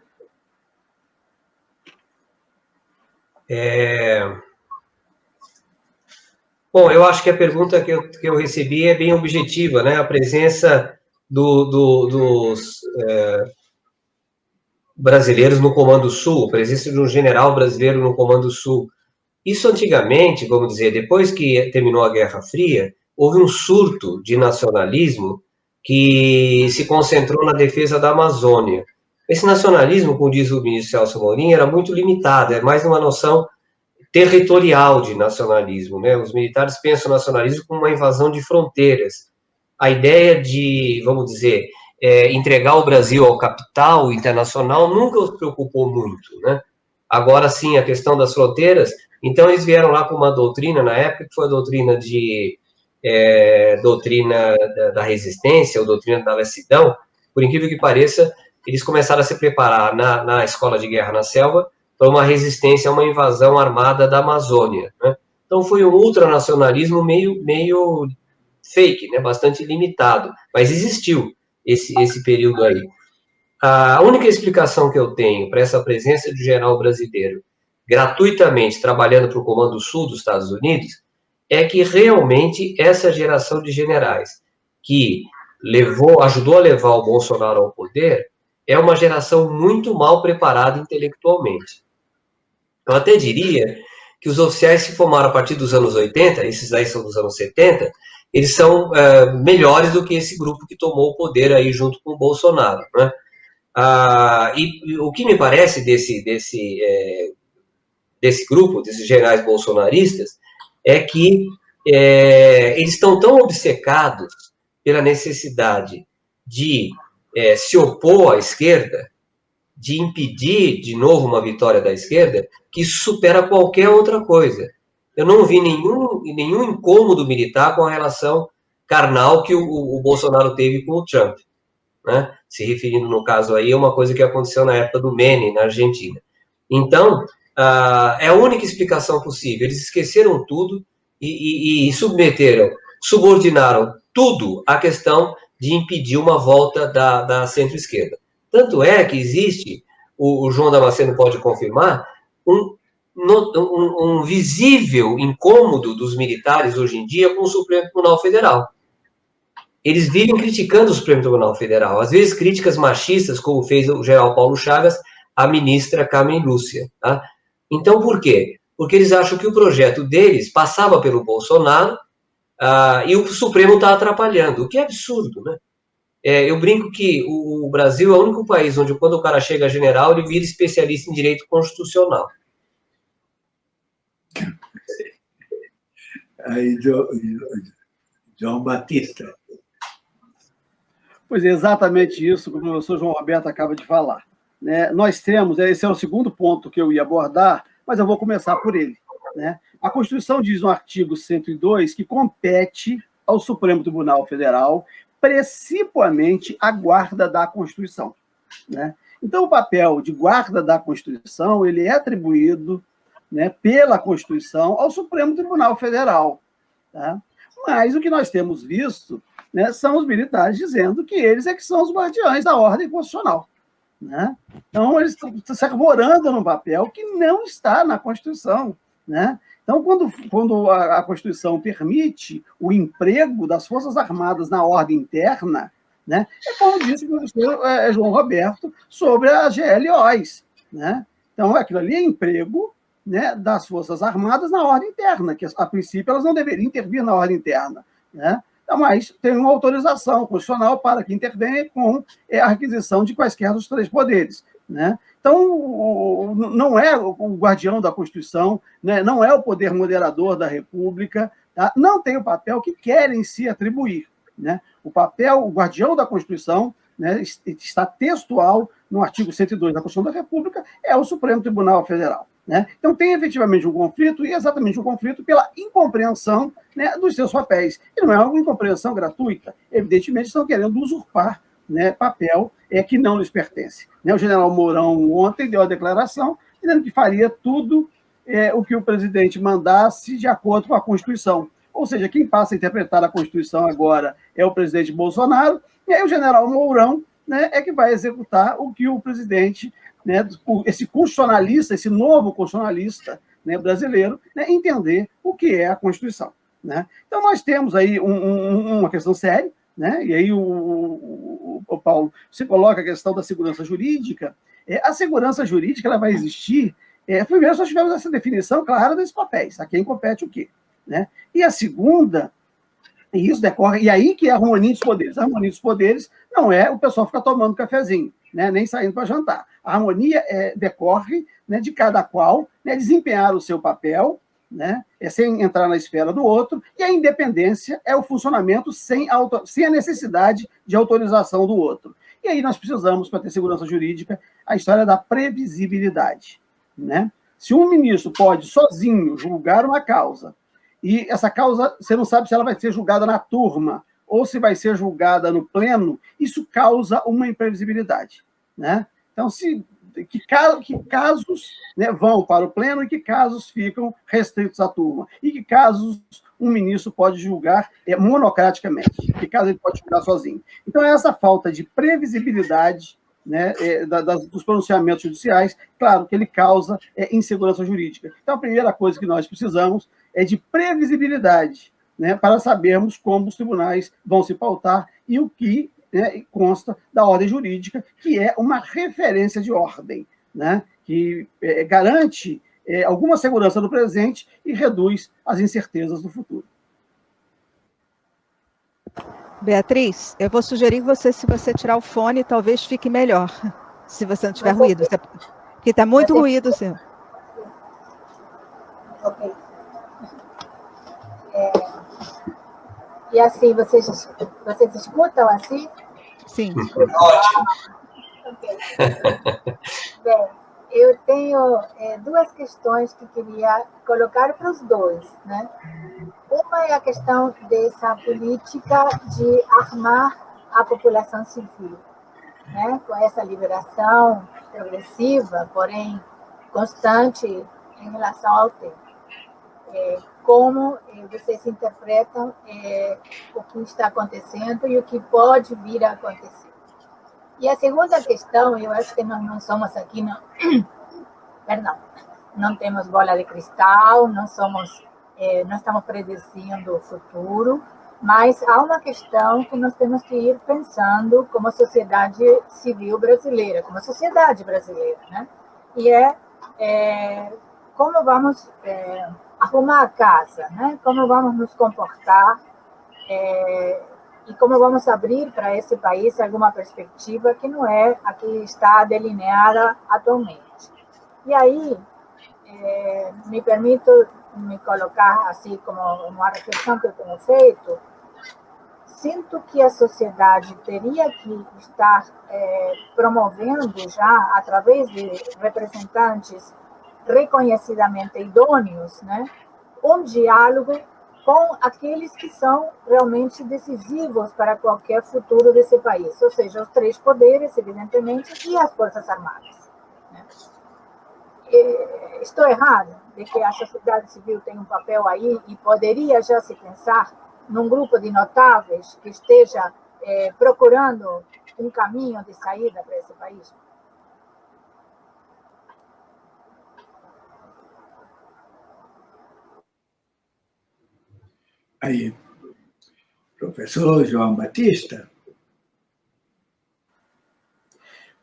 Bom, eu acho que a pergunta que eu recebi é bem objetiva, né? A presença dos brasileiros no Comando Sul, a presença de um general brasileiro no Comando Sul. Isso antigamente, vamos dizer, depois que terminou a Guerra Fria, houve um surto de nacionalismo que se concentrou na defesa da Amazônia. Esse nacionalismo, como diz o ministro Celso Amorim, era muito limitado, é mais uma noção territorial de nacionalismo, né? Os militares pensam o nacionalismo como uma invasão de fronteiras. A ideia de, vamos dizer, entregar o Brasil ao capital internacional nunca os preocupou muito, né? Agora sim, a questão das fronteiras, então eles vieram lá com uma doutrina, na época, que foi a doutrina da resistência, ou doutrina da lassidão. Por incrível que pareça, eles começaram a se preparar na escola de guerra na selva para uma resistência a uma invasão armada da Amazônia, né? Então foi um ultranacionalismo meio fake, né? Bastante limitado, mas existiu esse período aí. A única explicação que eu tenho para essa presença de general brasileiro gratuitamente trabalhando para o Comando Sul dos Estados Unidos é que realmente essa geração de generais que ajudou a levar o Bolsonaro ao poder é uma geração muito mal preparada intelectualmente. Eu até diria que os oficiais se formaram a partir dos anos 80, esses aí são dos anos 70, eles são melhores do que esse grupo que tomou o poder aí junto com o Bolsonaro, né? E o que me parece desse grupo, desses generais bolsonaristas, é que eles estão tão obcecados pela necessidade de se opor à esquerda, de impedir de novo uma vitória da esquerda, que isso supera qualquer outra coisa. Eu não vi nenhum incômodo militar com a relação carnal que o Bolsonaro teve com o Trump, né? Se referindo, no caso aí, a uma coisa que aconteceu na época do Menem, na Argentina. Então, é a única explicação possível. Eles esqueceram tudo e subordinaram tudo à questão de impedir uma volta da centro-esquerda. Tanto é que existe, o João Damasceno pode confirmar, um visível incômodo dos militares hoje em dia com o Supremo Tribunal Federal. Eles vivem criticando o Supremo Tribunal Federal, às vezes críticas machistas, como fez o general Paulo Chagas, a ministra Carmen Lúcia. Tá? Então, por quê? Porque eles acham que o projeto deles passava pelo Bolsonaro e o Supremo está atrapalhando, o que é absurdo, né? Eu brinco que o Brasil é o único país onde, quando o cara chega a general, ele vira especialista em direito constitucional. Aí, João Batista. Pois é, exatamente isso que o professor João Roberto acaba de falar, né? Nós temos, esse é o segundo ponto que eu ia abordar, mas eu vou começar por ele, né? A Constituição diz no artigo 102 que compete ao Supremo Tribunal Federal principalmente a guarda da Constituição, né? Então, o papel de guarda da Constituição ele é atribuído, né, pela Constituição ao Supremo Tribunal Federal, tá? Mas o que nós temos visto, né, são os militares dizendo que eles é que são os guardiões da ordem constitucional, né? Então, eles estão se arvorando num papel que não está na Constituição, né? Então, quando a Constituição permite o emprego das Forças Armadas na ordem interna, né, é como disse o professor João Roberto sobre as GLOs, né? Então, aquilo ali é emprego, né, das Forças Armadas na ordem interna, que a princípio elas não deveriam intervir na ordem interna, né? Mas tem uma autorização constitucional para que intervenha com a requisição de quaisquer dos três poderes, né? Então, não é o guardião da Constituição, né? Não é o poder moderador da República, tá? Não tem o papel que querem se atribuir, né? O guardião da Constituição né, está textual no artigo 102 da Constituição da República, é o Supremo Tribunal Federal. Né? Então, tem efetivamente um conflito, e exatamente um conflito pela incompreensão, né, dos seus papéis. E não é uma incompreensão gratuita. Evidentemente, estão querendo usurpar, né, papel que não lhes pertence. Né? O general Mourão ontem deu a declaração dizendo que faria tudo o que o presidente mandasse de acordo com a Constituição. Ou seja, quem passa a interpretar a Constituição agora é o presidente Bolsonaro, e aí o general Mourão, né, é que vai executar o que o presidente, né, esse constitucionalista, esse novo constitucionalista, né, brasileiro, né, entender o que é a Constituição. Né? Então, nós temos aí uma questão séria, né? E aí, o Paulo, você coloca a questão da segurança jurídica. A segurança jurídica ela vai existir. Primeiro, nós tivemos essa definição clara desses papéis, a quem compete o quê. Né? E a segunda, e isso decorre, e aí que é a harmonia dos poderes. A harmonia dos poderes não é o pessoal ficar tomando cafezinho, né, nem saindo para jantar. A harmonia decorre, né, de cada qual, né, desempenhar o seu papel, né, sem entrar na esfera do outro, e a independência é o funcionamento sem a necessidade de autorização do outro. E aí nós precisamos, para ter segurança jurídica, a história da previsibilidade. Né? Se um ministro pode, sozinho, julgar uma causa, e essa causa, você não sabe se ela vai ser julgada na turma ou se vai ser julgada no pleno, isso causa uma imprevisibilidade. Né? Então, que casos, né, vão para o pleno e que casos ficam restritos à turma, e que casos um ministro pode julgar monocraticamente, que caso ele pode julgar sozinho. Então, essa falta de previsibilidade, né, dos pronunciamentos judiciais, claro que ele causa insegurança jurídica. Então, a primeira coisa que nós precisamos é de previsibilidade, né, para sabermos como os tribunais vão se pautar e o que, né, consta da ordem jurídica, que é uma referência de ordem, né, que garante alguma segurança no presente e reduz as incertezas do futuro. Beatriz, eu vou sugerir que se você tirar o fone, talvez fique melhor, se você não tiver ruído, porque está muito ruído o seu. Ok. E assim, vocês escutam assim? Sim. Ótimo. Okay. Bem, eu tenho duas questões que queria colocar para os dois, né? Uma é a questão dessa política de armar a população civil, né? Com essa liberação progressiva, porém constante em relação ao tempo. Como vocês interpretam o que está acontecendo e o que pode vir a acontecer. E a segunda questão, eu acho que nós não somos aqui, não temos bola de cristal, não estamos predizendo o futuro, mas há uma questão que nós temos que ir pensando como sociedade civil brasileira, como sociedade brasileira, né? E como vamos arrumar a casa, né? Como vamos nos comportar e como vamos abrir para esse país alguma perspectiva que não é a que está delineada atualmente. E aí, me permito me colocar assim como uma reflexão que eu tenho feito. Sinto que a sociedade teria que estar promovendo já, através de representantes reconhecidamente idôneos, né, um diálogo com aqueles que são realmente decisivos para qualquer futuro desse país, ou seja, os três poderes, evidentemente, e as Forças Armadas. Né? Estou errada de que a sociedade civil tem um papel aí e poderia já se pensar num grupo de notáveis que esteja procurando um caminho de saída para esse país? Aí, professor João Batista?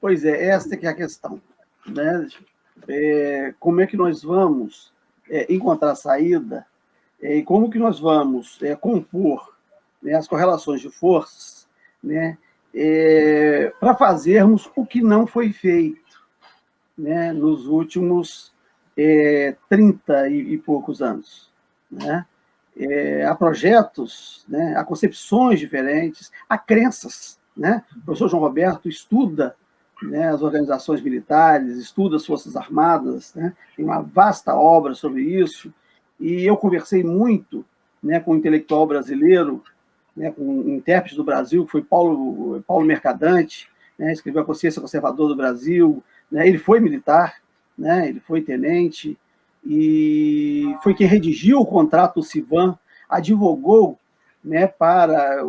Pois é, esta que é a questão. Né? Como é que nós vamos encontrar saída e como que nós vamos compor, né, as correlações de forças, né, para fazermos o que não foi feito, né, nos últimos 30 e poucos anos. Né? Há projetos, né, há concepções diferentes, há crenças, né? O professor João Roberto estuda, né, as organizações militares, estuda as Forças Armadas, né? Tem uma vasta obra sobre isso, e eu conversei muito, né, com um intelectual brasileiro, né, com um intérprete do Brasil, que foi Paulo Mercadante, né, escreveu A Consciência Conservadora do Brasil, né, ele foi militar, né, ele foi tenente, e foi quem redigiu o contrato do Civan, advogou, né, para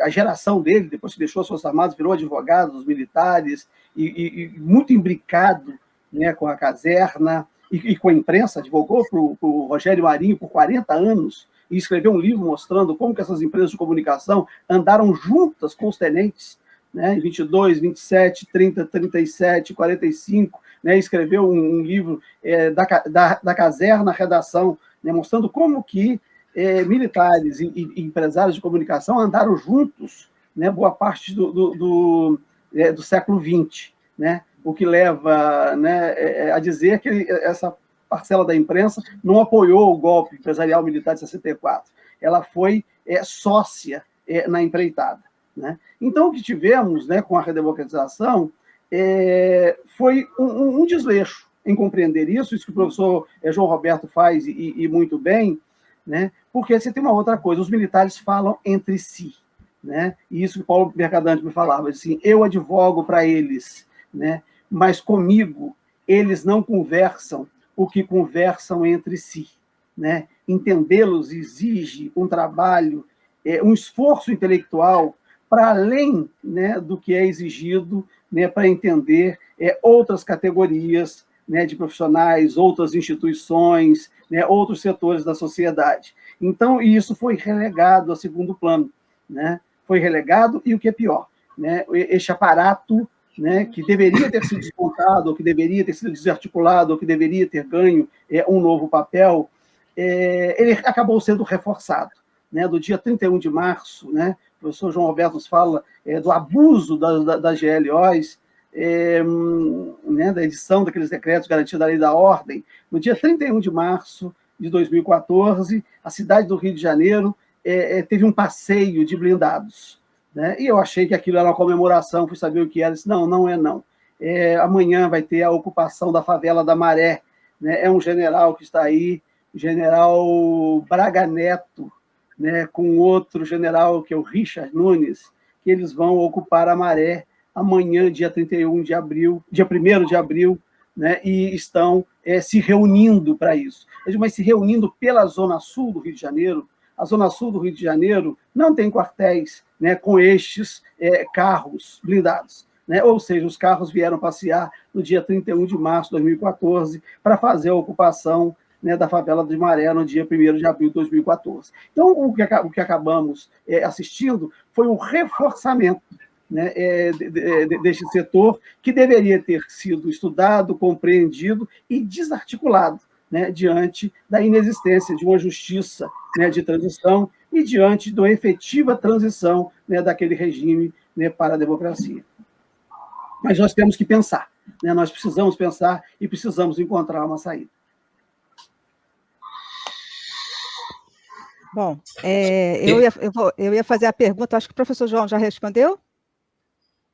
a geração dele, depois que deixou as Forças Armadas, virou advogado dos militares, e muito imbricado, né, com a caserna e com a imprensa, advogou para o Rogério Marinho por 40 anos, e escreveu um livro mostrando como que essas empresas de comunicação andaram juntas com os tenentes, né, em 22, 27, 30, 37, 45, né, escreveu um livro da caserna à redação, né, mostrando como que militares e empresários de comunicação andaram juntos, né, boa parte do século XX, né, o que leva, né, a dizer que essa parcela da imprensa não apoiou o golpe empresarial militar de 64. Ela foi sócia na empreitada, né? Então, o que tivemos, né, com a redemocratização foi um desleixo em compreender isso que o professor João Roberto faz e muito bem, né? Porque você tem uma outra coisa, os militares falam entre si, né? E isso que o Paulo Mercadante me falava, assim, eu advogo para eles, né? Mas comigo eles não conversam o que conversam entre si, né? Entendê-los exige um trabalho, um esforço intelectual para além, né, do que é exigido, né, para entender outras categorias, né, de profissionais, outras instituições, né, outros setores da sociedade. Então, isso foi relegado a segundo plano, né? Foi relegado e o que é pior, né, este aparato, né, que deveria ter sido desmontado, ou que deveria ter sido desarticulado, ou que deveria ter ganho um novo papel, ele acabou sendo reforçado, né? Do dia 31 de março, né, o professor João Roberto nos fala do abuso das GLOs, né, da edição daqueles decretos garantindo a lei da ordem. No dia 31 de março de 2014, a cidade do Rio de Janeiro teve um passeio de blindados, né? E eu achei que aquilo era uma comemoração, fui saber o que era, disse, não é não. Amanhã vai ter a ocupação da favela da Maré, né? É um general que está aí, o general Braga Neto, né, com outro general, que é o Richard Nunes, que eles vão ocupar a Maré amanhã, dia 31 de abril, dia 1º de abril, né, e estão se reunindo para isso. Mas se reunindo pela Zona Sul do Rio de Janeiro. A Zona Sul do Rio de Janeiro não tem quartéis, né, com estes carros blindados, né? Ou seja, os carros vieram passear no dia 31 de março de 2014 para fazer a ocupação, né, da favela de Maré no dia 1º de abril de 2014. Então, o que acabamos assistindo foi um reforçamento, né, deste setor que deveria ter sido estudado, compreendido e desarticulado, né, diante da inexistência de uma justiça, né, de transição e diante da efetiva transição, né, daquele regime, né, para a democracia. Mas nós temos que pensar, né, nós precisamos pensar e precisamos encontrar uma saída. Bom, eu ia fazer a pergunta, acho que o professor João já respondeu?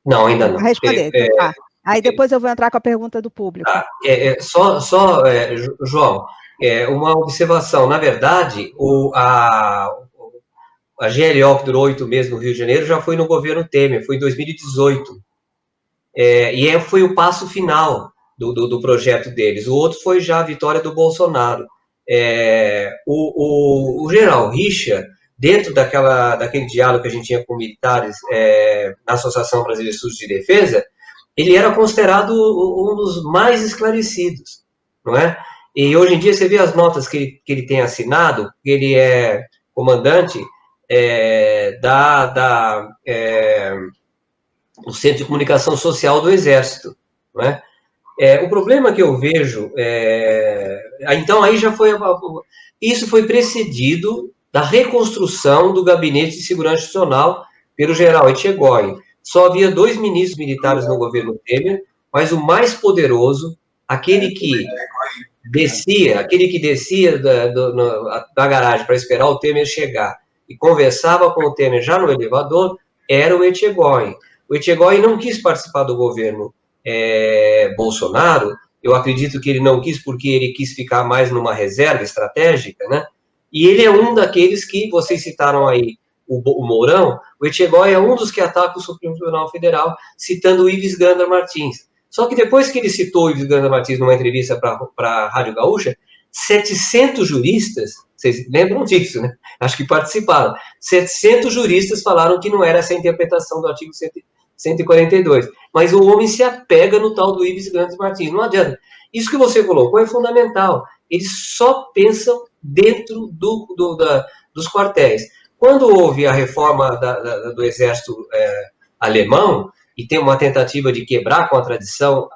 Não, ainda não. Vai responder, então, tá. Aí depois eu vou entrar com a pergunta do público. João, uma observação. Na verdade, a GLO, que durou 8 meses no Rio de Janeiro, já foi no governo Temer, foi em 2018. E foi o passo final do projeto deles. O outro foi já a vitória do Bolsonaro. O general Richa, dentro daquele diálogo que a gente tinha com militares na Associação Brasileira de Estudos de Defesa, ele era considerado um dos mais esclarecidos, não é? E hoje em dia você vê as notas que ele tem assinado, ele é comandante do Centro de Comunicação Social do Exército, não é? O problema que eu vejo, então aí já foi, isso foi precedido da reconstrução do Gabinete de Segurança Institucional pelo general Etchegói. Só havia 2 ministros militares no governo Temer, mas o mais poderoso, aquele que descia da garagem para esperar o Temer chegar e conversava com o Temer já no elevador, era o Etchegóin. O Etchegóin não quis participar do governo Bolsonaro. Eu acredito que ele não quis porque ele quis ficar mais numa reserva estratégica, né? E ele é um daqueles que, vocês citaram aí o Mourão, o Etchegóin é um dos que ataca o Supremo Tribunal Federal, citando o Ives Gandra Martins. Só que depois que ele citou o Ives Gandra Martins numa entrevista para a Rádio Gaúcha, 700 juristas, vocês lembram disso, né? Acho que participaram. 700 juristas falaram que não era essa a interpretação do artigo 142. Mas o homem se apega no tal do Ives Gandra Martins. Não adianta. Isso que você colocou é fundamental. Eles só pensam dentro dos quartéis. Quando houve a reforma do exército alemão, e tem uma tentativa de quebrar com a tradição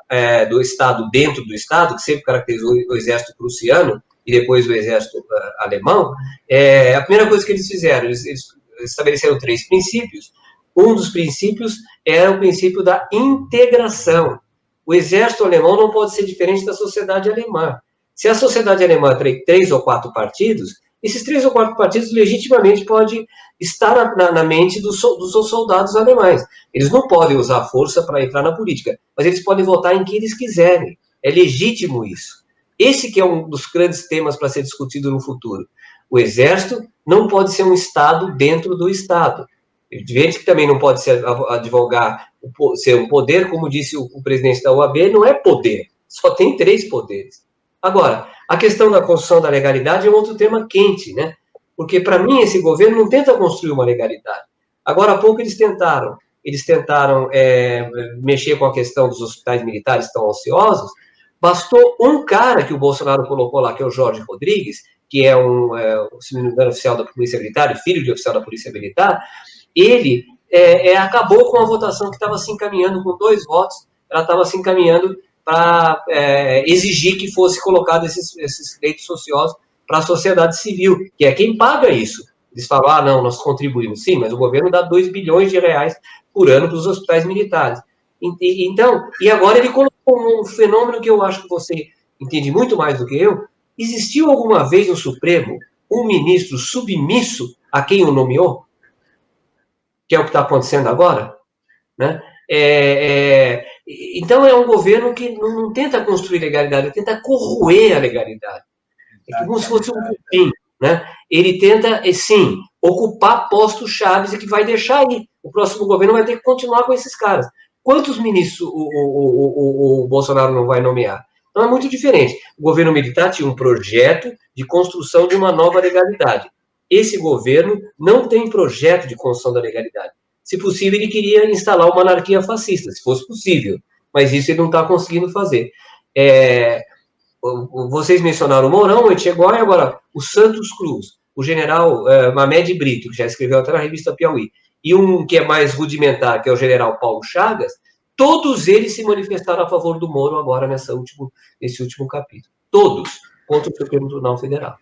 do Estado dentro do Estado, que sempre caracterizou o exército prussiano e depois o exército alemão, a primeira coisa que eles fizeram, eles estabeleceram 3 princípios. Um dos princípios era o princípio da integração. O exército alemão não pode ser diferente da sociedade alemã. Se a sociedade alemã tem 3 ou 4 partidos, esses 3 ou 4 partidos legitimamente podem estar na mente dos soldados alemães. Eles não podem usar força para entrar na política, mas eles podem votar em quem eles quiserem. É legítimo isso. Esse que é um dos grandes temas para ser discutido no futuro. O exército não pode ser um Estado dentro do Estado. Evidente que também não pode ser um poder, como disse o presidente da OAB, não é poder. Só tem 3 poderes. Agora, a questão da construção da legalidade é um outro tema quente, né? Porque, para mim, esse governo não tenta construir uma legalidade. Agora há pouco eles tentaram mexer com a questão dos hospitais militares tão ociosos. Bastou um cara que o Bolsonaro colocou lá, que é o Jorge Rodrigues, que é se não me engano, oficial da Polícia Militar, filho de oficial da Polícia Militar. Ele acabou com a votação que estava se encaminhando com 2 votos, ela estava se encaminhando para exigir que fosse colocado esses leitos ociosos para a sociedade civil, que é quem paga isso. Eles falam, não, nós contribuímos. Sim, mas o governo dá 2 bilhões de reais por ano para os hospitais militares. Então, e agora ele colocou um fenômeno que eu acho que você entende muito mais do que eu. Existiu alguma vez no Supremo um ministro submisso a quem o nomeou? Que é o que está acontecendo agora, né? Então, é um governo que não tenta construir legalidade, ele tenta corroer a legalidade. É como se fosse um cupim, né? Ele tenta, sim, ocupar postos chaves e que vai deixar aí. O próximo governo vai ter que continuar com esses caras. Quantos ministros o Bolsonaro não vai nomear? Então, é muito diferente. O governo militar tinha um projeto de construção de uma nova legalidade. Esse governo não tem projeto de construção da legalidade. Se possível, ele queria instalar uma anarquia fascista, se fosse possível, mas isso ele não está conseguindo fazer. Vocês mencionaram o Mourão, o Etchegóin, agora o Santos Cruz, o general Mamed Brito, que já escreveu até na revista Piauí, e um que é mais rudimentar, que é o general Paulo Chagas, todos eles se manifestaram a favor do Moro agora nesse último capítulo. Todos contra o Supremo Tribunal Federal.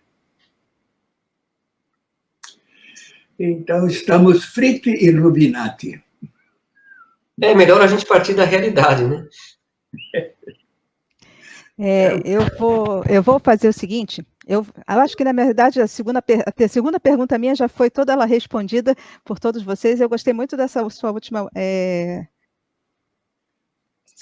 Então, estamos frito e Illuminati. É melhor a gente partir da realidade, né? Eu vou fazer o seguinte, eu acho que, na verdade, a segunda pergunta minha já foi toda ela respondida por todos vocês. Eu gostei muito dessa sua última...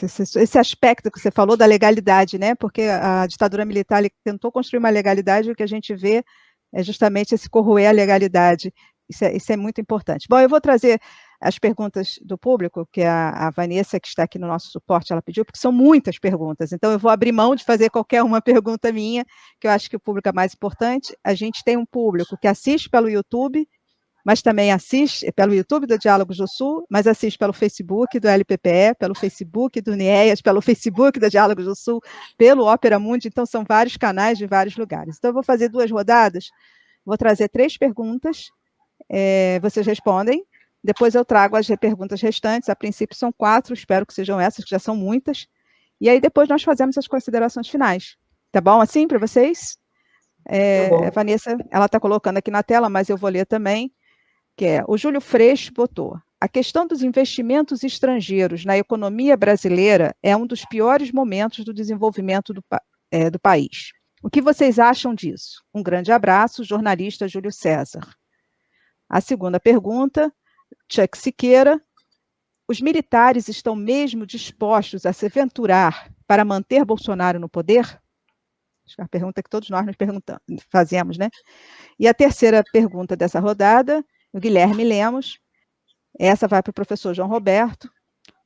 esse aspecto que você falou da legalidade, né? Porque a ditadura militar tentou construir uma legalidade e o que a gente vê é justamente esse corroer a legalidade. Isso é muito importante. Bom, eu vou trazer as perguntas do público, que a Vanessa, que está aqui no nosso suporte, ela pediu, porque são muitas perguntas, então eu vou abrir mão de fazer qualquer uma pergunta minha, que eu acho que o público é mais importante. A gente tem um público que assiste pelo YouTube, mas também assiste pelo YouTube do Diálogos do Sul, mas assiste pelo Facebook do LPPE, pelo Facebook do NIEAS, pelo Facebook do Diálogos do Sul, pelo Opera Mundi, então são vários canais de vários lugares. Então eu vou fazer 2 rodadas, vou trazer 3 perguntas, vocês respondem, depois eu trago as perguntas restantes, a princípio são 4, espero que sejam essas, que já são muitas, e aí depois nós fazemos as considerações finais. Tá bom assim para vocês? A Vanessa, ela está colocando aqui na tela, mas eu vou ler também, que o Júlio Freixo botou: a questão dos investimentos estrangeiros na economia brasileira é um dos piores momentos do desenvolvimento do país. O que vocês acham disso? Um grande abraço, jornalista Júlio César. A segunda pergunta Chuck Siqueira, os militares estão mesmo dispostos a se aventurar para manter Bolsonaro no poder? Acho que é a pergunta que todos nós nos fazemos, né? E a terceira pergunta dessa rodada, o Guilherme Lemos, essa vai para o professor João Roberto.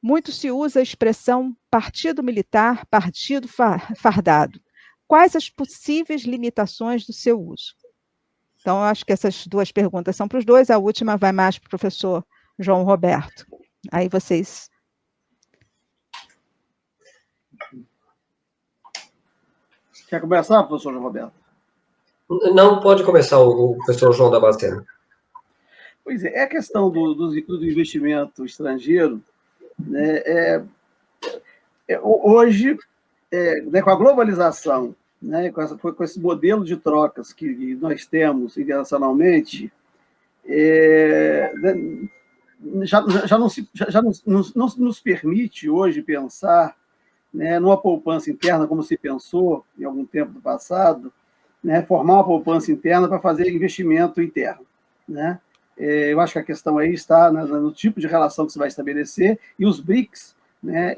Muito se usa a expressão partido militar, partido fardado. Quais as possíveis limitações do seu uso? Então, eu acho que essas duas perguntas são para os dois, a última vai mais para o professor João Roberto. Aí vocês... Quer começar, professor João Roberto? Não, pode começar o professor João Damasceno. Pois é, a questão do investimento estrangeiro, né, hoje, né, com a globalização, né, com esse modelo de trocas que nós temos internacionalmente, já não nos permite hoje pensar, né, numa poupança interna como se pensou em algum tempo do passado, né, formar uma poupança interna para fazer investimento interno, né? Eu acho que a questão aí está no tipo de relação que você vai estabelecer, e os BRICS, né,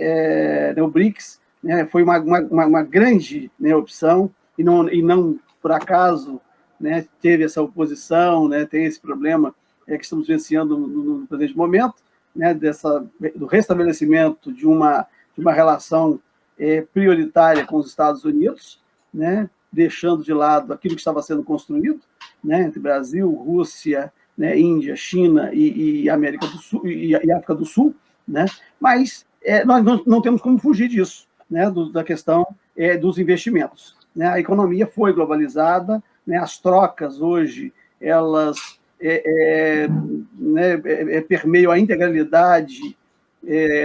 o BRICS, né, foi uma grande, né, opção, e não por acaso, né, teve essa oposição, né, tem esse problema que estamos vivenciando no presente momento, né, do restabelecimento de uma relação prioritária com os Estados Unidos, né, deixando de lado aquilo que estava sendo construído, né, entre Brasil, Rússia, né, Índia, China e América do Sul e África do Sul, né? Mas nós não temos como fugir disso, né, da questão dos investimentos, né? A economia foi globalizada, né? As trocas hoje elas permeiam a integralidade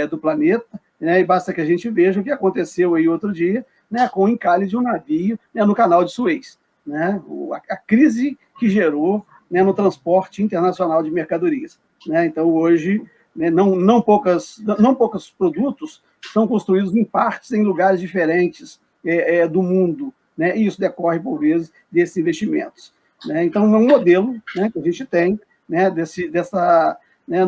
do planeta, né? E basta que a gente veja o que aconteceu aí outro dia, né, com o encalhe de um navio, né, no canal de Suez, né? A crise que gerou, né, no transporte internacional de mercadorias, né? Então, hoje, né, não poucos produtos são construídos em partes, em lugares diferentes do mundo, né? E isso decorre, por vezes, desses investimentos, né? Então, é um modelo, né, que a gente tem, né, né,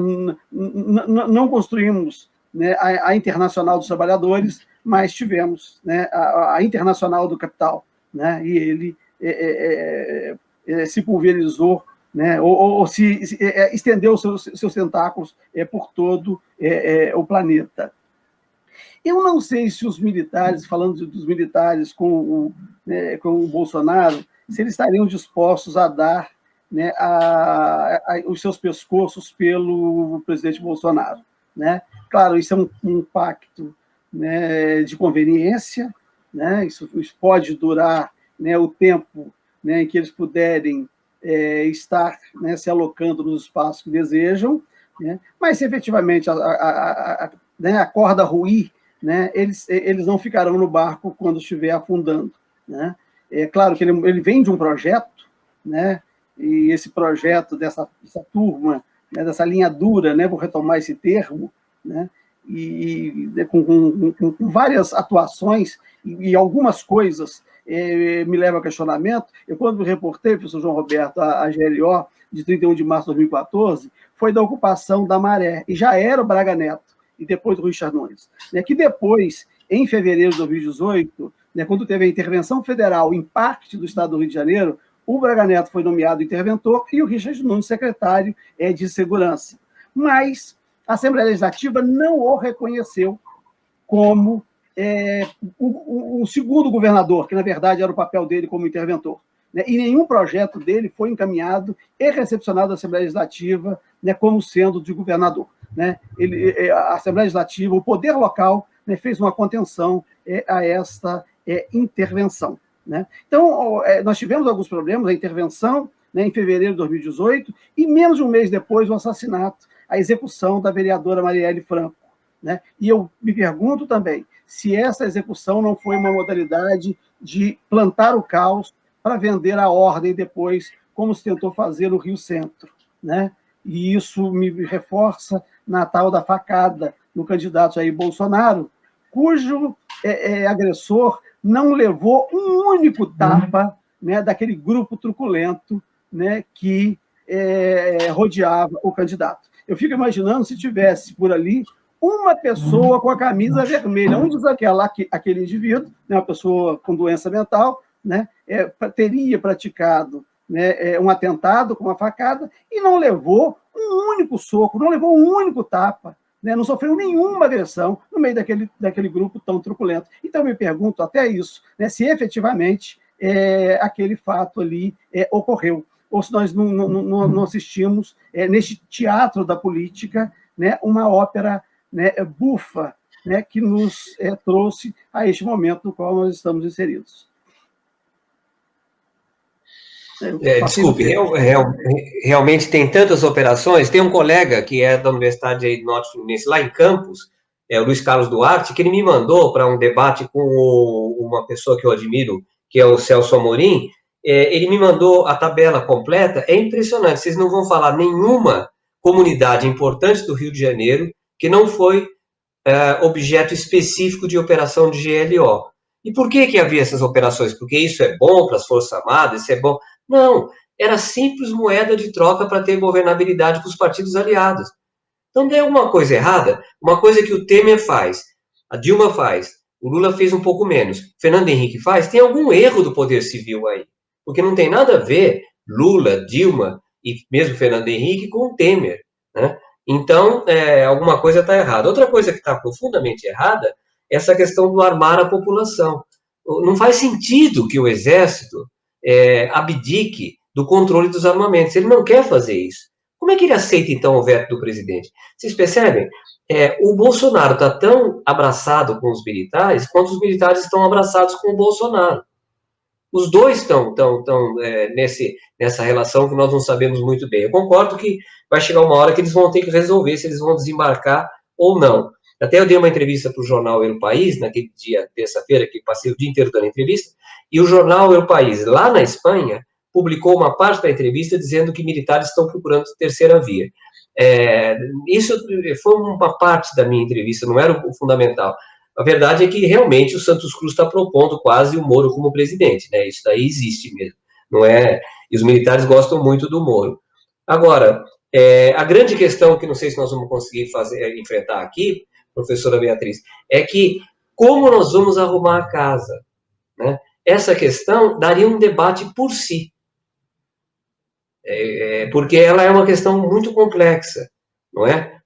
não construímos, né, a Internacional dos Trabalhadores, mas tivemos, né, a Internacional do Capital, né? E ele se pulverizou, né, ou se estendeu seus tentáculos por todo o planeta. Eu não sei se os militares, falando dos militares com o Bolsonaro, se eles estariam dispostos a dar, né, os seus pescoços pelo presidente Bolsonaro, né? Claro, isso é um pacto, né, de conveniência, né? Isso pode durar, né, o tempo, né, em que eles puderem estar, né, se alocando nos espaços que desejam, né? Mas, se efetivamente a corda ruir, né, eles não ficarão no barco quando estiver afundando, né? É claro que ele vem de um projeto, né, e esse projeto dessa turma, né, dessa linha dura, né, vou retomar esse termo, né, e com várias atuações e algumas coisas me levam a questionamento. Eu, quando reportei, professor João Roberto, a GLO, de 31 de março de 2014, foi da ocupação da Maré, e já era o Braga Neto, e depois o Richard Nunes, né, que depois, em fevereiro de 2018, né, quando teve a intervenção federal em parte do estado do Rio de Janeiro, o Braga Neto foi nomeado interventor e o Richard Nunes secretário de segurança. Mas a Assembleia Legislativa não o reconheceu como o segundo governador, que, na verdade, era o papel dele como interventor, né? E nenhum projeto dele foi encaminhado e recepcionado da Assembleia Legislativa, né, como sendo de governador, né? A Assembleia Legislativa, o poder local, né, fez uma contenção a esta intervenção, né? Então, nós tivemos alguns problemas, a intervenção, né, em fevereiro de 2018, e menos de um mês depois, o assassinato, a execução da vereadora Marielle Franco, né? E eu me pergunto também se essa execução não foi uma modalidade de plantar o caos para vender a ordem depois, como se tentou fazer no Rio Centro, né? E isso me reforça na tal da facada no candidato Jair Bolsonaro, cujo agressor não levou um único tapa, né, daquele grupo truculento, né, que rodeava o candidato. Eu fico imaginando se tivesse por ali uma pessoa com a camisa vermelha. Um diz aquele indivíduo, né, uma pessoa com doença mental, né, teria praticado, né, um atentado com uma facada e não levou um único soco, não levou um único tapa, né, não sofreu nenhuma agressão no meio daquele grupo tão truculento. Então, eu me pergunto até isso, né, se efetivamente aquele fato ali ocorreu, ou se nós não assistimos neste teatro da política, né, uma ópera, né, bufa, né, que nos trouxe a este momento no qual nós estamos inseridos. Desculpe, realmente tem tantas operações. Tem um colega que é da Universidade aí do Norte Fluminense, lá em Campos, o Luiz Carlos Duarte, que ele me mandou para um debate com uma pessoa que eu admiro, que é o Celso Amorim. Ele me mandou a tabela completa. É impressionante, vocês não vão falar nenhuma comunidade importante do Rio de Janeiro que não foi objeto específico de operação de GLO. E por que havia essas operações? Porque isso é bom para as Forças Armadas, isso é bom... Não, era simples moeda de troca para ter governabilidade com os partidos aliados. Então, tem alguma coisa errada? Uma coisa que o Temer faz, a Dilma faz, o Lula fez um pouco menos, o Fernando Henrique faz, tem algum erro do poder civil aí. Porque não tem nada a ver Lula, Dilma e mesmo Fernando Henrique com o Temer, né? Então, alguma coisa está errada. Outra coisa que está profundamente errada é essa questão do armar a população. Não faz sentido que o Exército abdique do controle dos armamentos. Ele não quer fazer isso. Como é que ele aceita, então, o veto do presidente? Vocês percebem? O Bolsonaro está tão abraçado com os militares quanto os militares estão abraçados com o Bolsonaro. Os dois estão nessa relação que nós não sabemos muito bem. Eu concordo que vai chegar uma hora que eles vão ter que resolver se eles vão desembarcar ou não. Até eu dei uma entrevista para o jornal El País, naquele dia, terça-feira, que passei o dia inteiro dando entrevista, e o jornal El País, lá na Espanha, publicou uma parte da entrevista dizendo que militares estão procurando terceira via. Isso foi uma parte da minha entrevista, não era o fundamental. A verdade é que, realmente, o Santos Cruz está propondo quase o Moro como presidente, né? Isso daí existe mesmo, não é? E os militares gostam muito do Moro. Agora, a grande questão, que não sei se nós vamos conseguir enfrentar aqui, professora Beatriz, é que como nós vamos arrumar a casa, né? Essa questão daria um debate por si, porque ela é uma questão muito complexa, não é?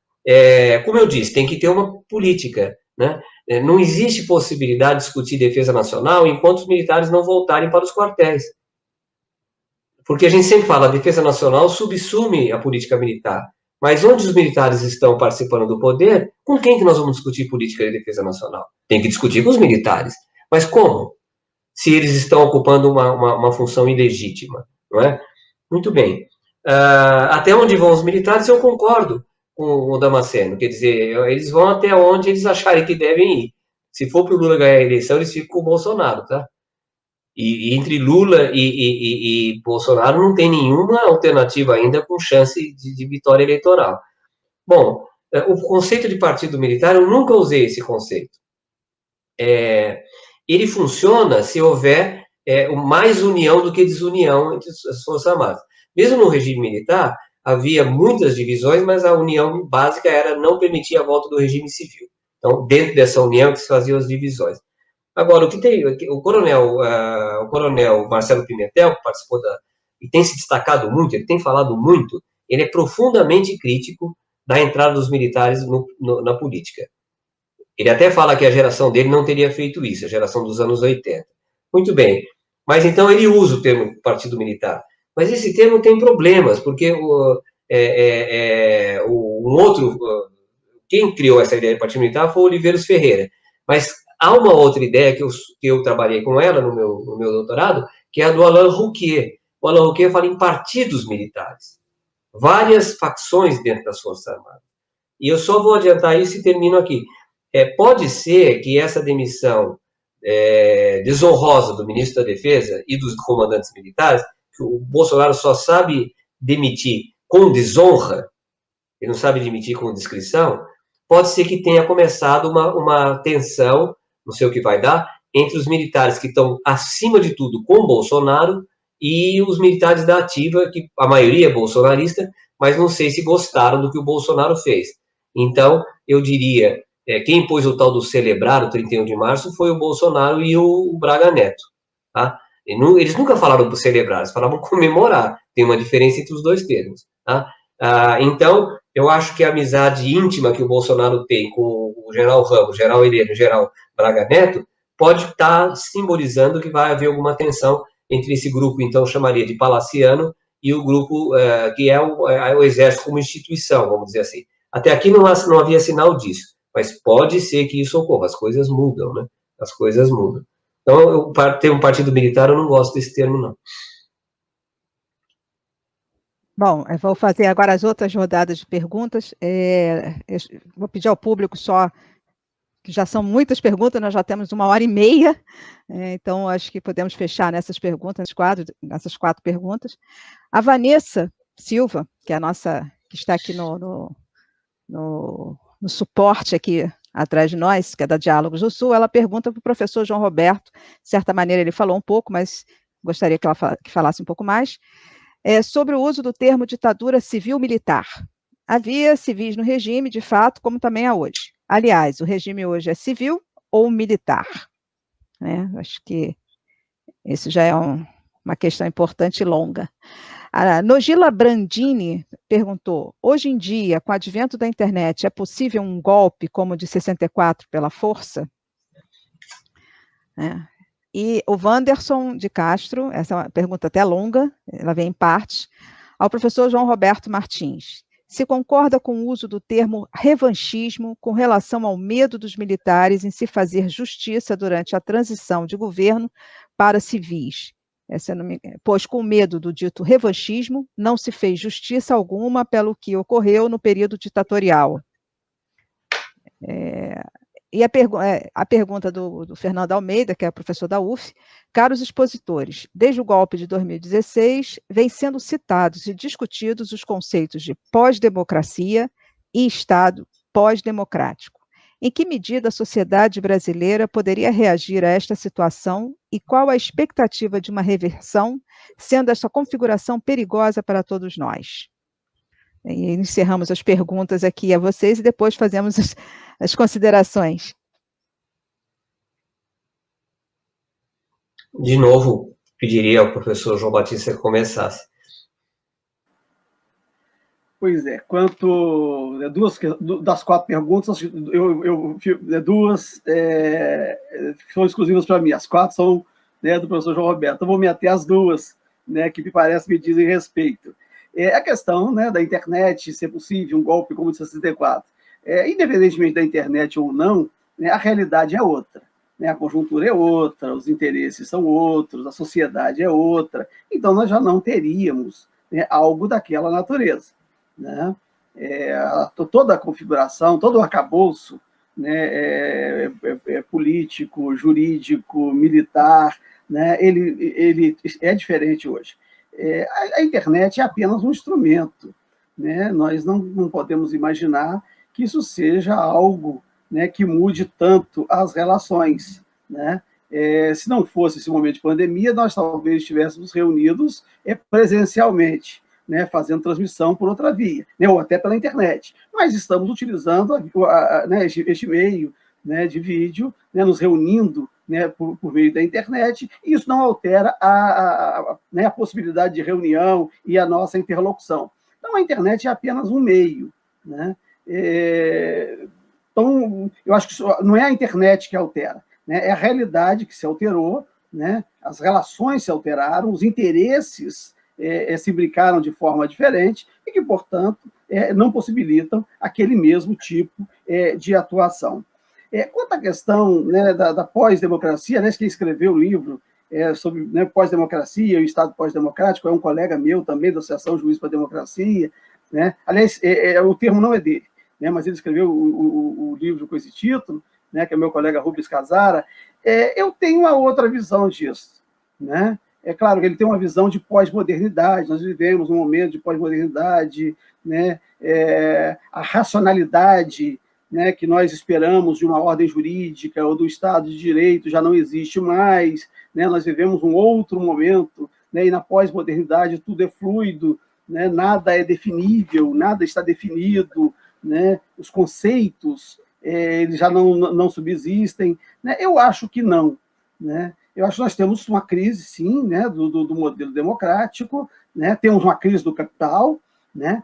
Como eu disse, tem que ter uma política, né? Não existe possibilidade de discutir defesa nacional enquanto os militares não voltarem para os quartéis. Porque a gente sempre fala, a defesa nacional subsume a política militar. Mas onde os militares estão participando do poder, com quem que nós vamos discutir política de defesa nacional? Tem que discutir com os militares. Mas como? Se eles estão ocupando uma função ilegítima, não é? Muito bem. Até onde vão os militares, eu concordo com o Damasceno. Quer dizer, eles vão até onde eles acharem que devem ir. Se for para o Lula ganhar a eleição, eles ficam com o Bolsonaro, tá? E entre Lula e Bolsonaro não tem nenhuma alternativa ainda com chance de vitória eleitoral. Bom, o conceito de partido militar, eu nunca usei esse conceito. Ele funciona se houver mais união do que desunião entre as Forças Armadas. Mesmo no regime militar, havia muitas divisões, mas a união básica era não permitir a volta do regime civil. Então, dentro dessa união que se faziam as divisões. Agora, o coronel Marcelo Pimentel, que participou e tem se destacado muito, ele tem falado muito, ele é profundamente crítico da entrada dos militares na política. Ele até fala que a geração dele não teria feito isso, a geração dos anos 80. Muito bem, mas então ele usa o termo partido militar. Mas esse termo tem problemas, porque quem criou essa ideia de partido militar foi o Oliveiros Ferreira. Mas há uma outra ideia que eu trabalhei com ela no meu doutorado, que é a do Alain Rouquier. O Alain Rouquier fala em partidos militares. Várias facções dentro das Forças Armadas. E eu só vou adiantar isso e termino aqui. Pode ser que essa demissão desonrosa do ministro da Defesa e dos comandantes militares, que o Bolsonaro só sabe demitir com desonra, ele não sabe demitir com discrição, pode ser que tenha começado uma tensão, não sei o que vai dar, entre os militares que estão, acima de tudo, com o Bolsonaro e os militares da ativa, que a maioria é bolsonarista, mas não sei se gostaram do que o Bolsonaro fez. Então, eu diria, quem pôs o tal do celebrar o 31 de março foi o Bolsonaro e o Braga Neto. Tá? Eles nunca falaram do celebrar, eles falavam comemorar. Tem uma diferença entre os dois termos. Tá? Então, eu acho que a amizade íntima que o Bolsonaro tem com o general Ramos, o general Heleno, o general Braga Neto, pode estar simbolizando que vai haver alguma tensão entre esse grupo, então, chamaria de palaciano, e o grupo que é o Exército como instituição, vamos dizer assim. Até aqui não havia sinal disso, mas pode ser que isso ocorra, as coisas mudam, né? As coisas mudam. Então, ter um partido militar, eu não gosto desse termo, não. Bom, eu vou fazer agora as outras rodadas de perguntas. Vou pedir ao público só, que já são muitas perguntas, nós já temos 1h30, então acho que podemos fechar nessas perguntas, nessas 4 perguntas. A Vanessa Silva, que é a nossa, que está aqui no suporte aqui atrás de nós, que é da Diálogos do Sul, ela pergunta para o professor João Roberto, de certa maneira ele falou um pouco, mas gostaria que falasse um pouco mais, sobre o uso do termo ditadura civil-militar. Havia civis no regime, de fato, como também há hoje. Aliás, o regime hoje é civil ou militar? Acho que isso já é uma questão importante e longa. A Nogila Brandini perguntou, hoje em dia, com o advento da internet, é possível um golpe como o de 64 pela força? E o Wanderson de Castro, essa é uma pergunta até longa, ela vem em partes, ao professor João Roberto Martins. Se concorda com o uso do termo revanchismo com relação ao medo dos militares em se fazer justiça durante a transição de governo para civis? Pois com medo do dito revanchismo, não se fez justiça alguma pelo que ocorreu no período ditatorial. E a pergunta do Fernando Almeida, que é professor da UF, caros expositores, desde o golpe de 2016, vêm sendo citados e discutidos os conceitos de pós-democracia e Estado pós-democrático. Em que medida a sociedade brasileira poderia reagir a esta situação e qual a expectativa de uma reversão, sendo esta configuração perigosa para todos nós? E encerramos as perguntas aqui a vocês e depois fazemos as considerações. De novo, pediria ao professor João Batista que começasse. Pois é, quanto das 4 perguntas, duas são exclusivas para mim, as 4 são do professor João Roberto. Eu vou me ater às 2, que me parece me dizem respeito. A questão da internet, se é possível um golpe como o de 64. Independentemente da internet ou não, a realidade é outra. A conjuntura é outra, os interesses são outros, a sociedade é outra. Então, nós já não teríamos algo daquela natureza. Toda a configuração, todo o arcabouço político, jurídico, militar, ele é diferente hoje. A internet é apenas um instrumento. Nós não podemos imaginar que isso seja algo que mude tanto as relações. Se não fosse esse momento de pandemia, nós talvez estivéssemos reunidos presencialmente, fazendo transmissão por outra via, ou até pela internet. Mas estamos utilizando este meio de vídeo, nos reunindo por meio da internet, e isso não altera a possibilidade de reunião e a nossa interlocução. Então, a internet é apenas um meio. Então, eu acho que isso não é a internet que altera, é a realidade que se alterou, as relações se alteraram, os interesses se imbricaram de forma diferente e que, portanto, não possibilitam aquele mesmo tipo de atuação. Quanto à questão da pós-democracia, quem escreveu o livro sobre pós-democracia e o Estado pós-democrático é um colega meu também da Associação Juiz para a Democracia. Aliás, o termo não é dele, mas ele escreveu o livro com esse título, que é meu colega Rubens Casara. Eu tenho uma outra visão disso. É claro que ele tem uma visão de pós-modernidade, nós vivemos um momento de pós-modernidade, a racionalidade que nós esperamos de uma ordem jurídica ou do Estado de Direito já não existe mais, nós vivemos um outro momento né, e na pós-modernidade tudo é fluido, né, nada é definível, nada está definido, né, os conceitos eles já não subsistem, né? Eu acho que não, né? Eu acho que nós temos uma crise, sim, né, do modelo democrático, né? Temos uma crise do capital, né?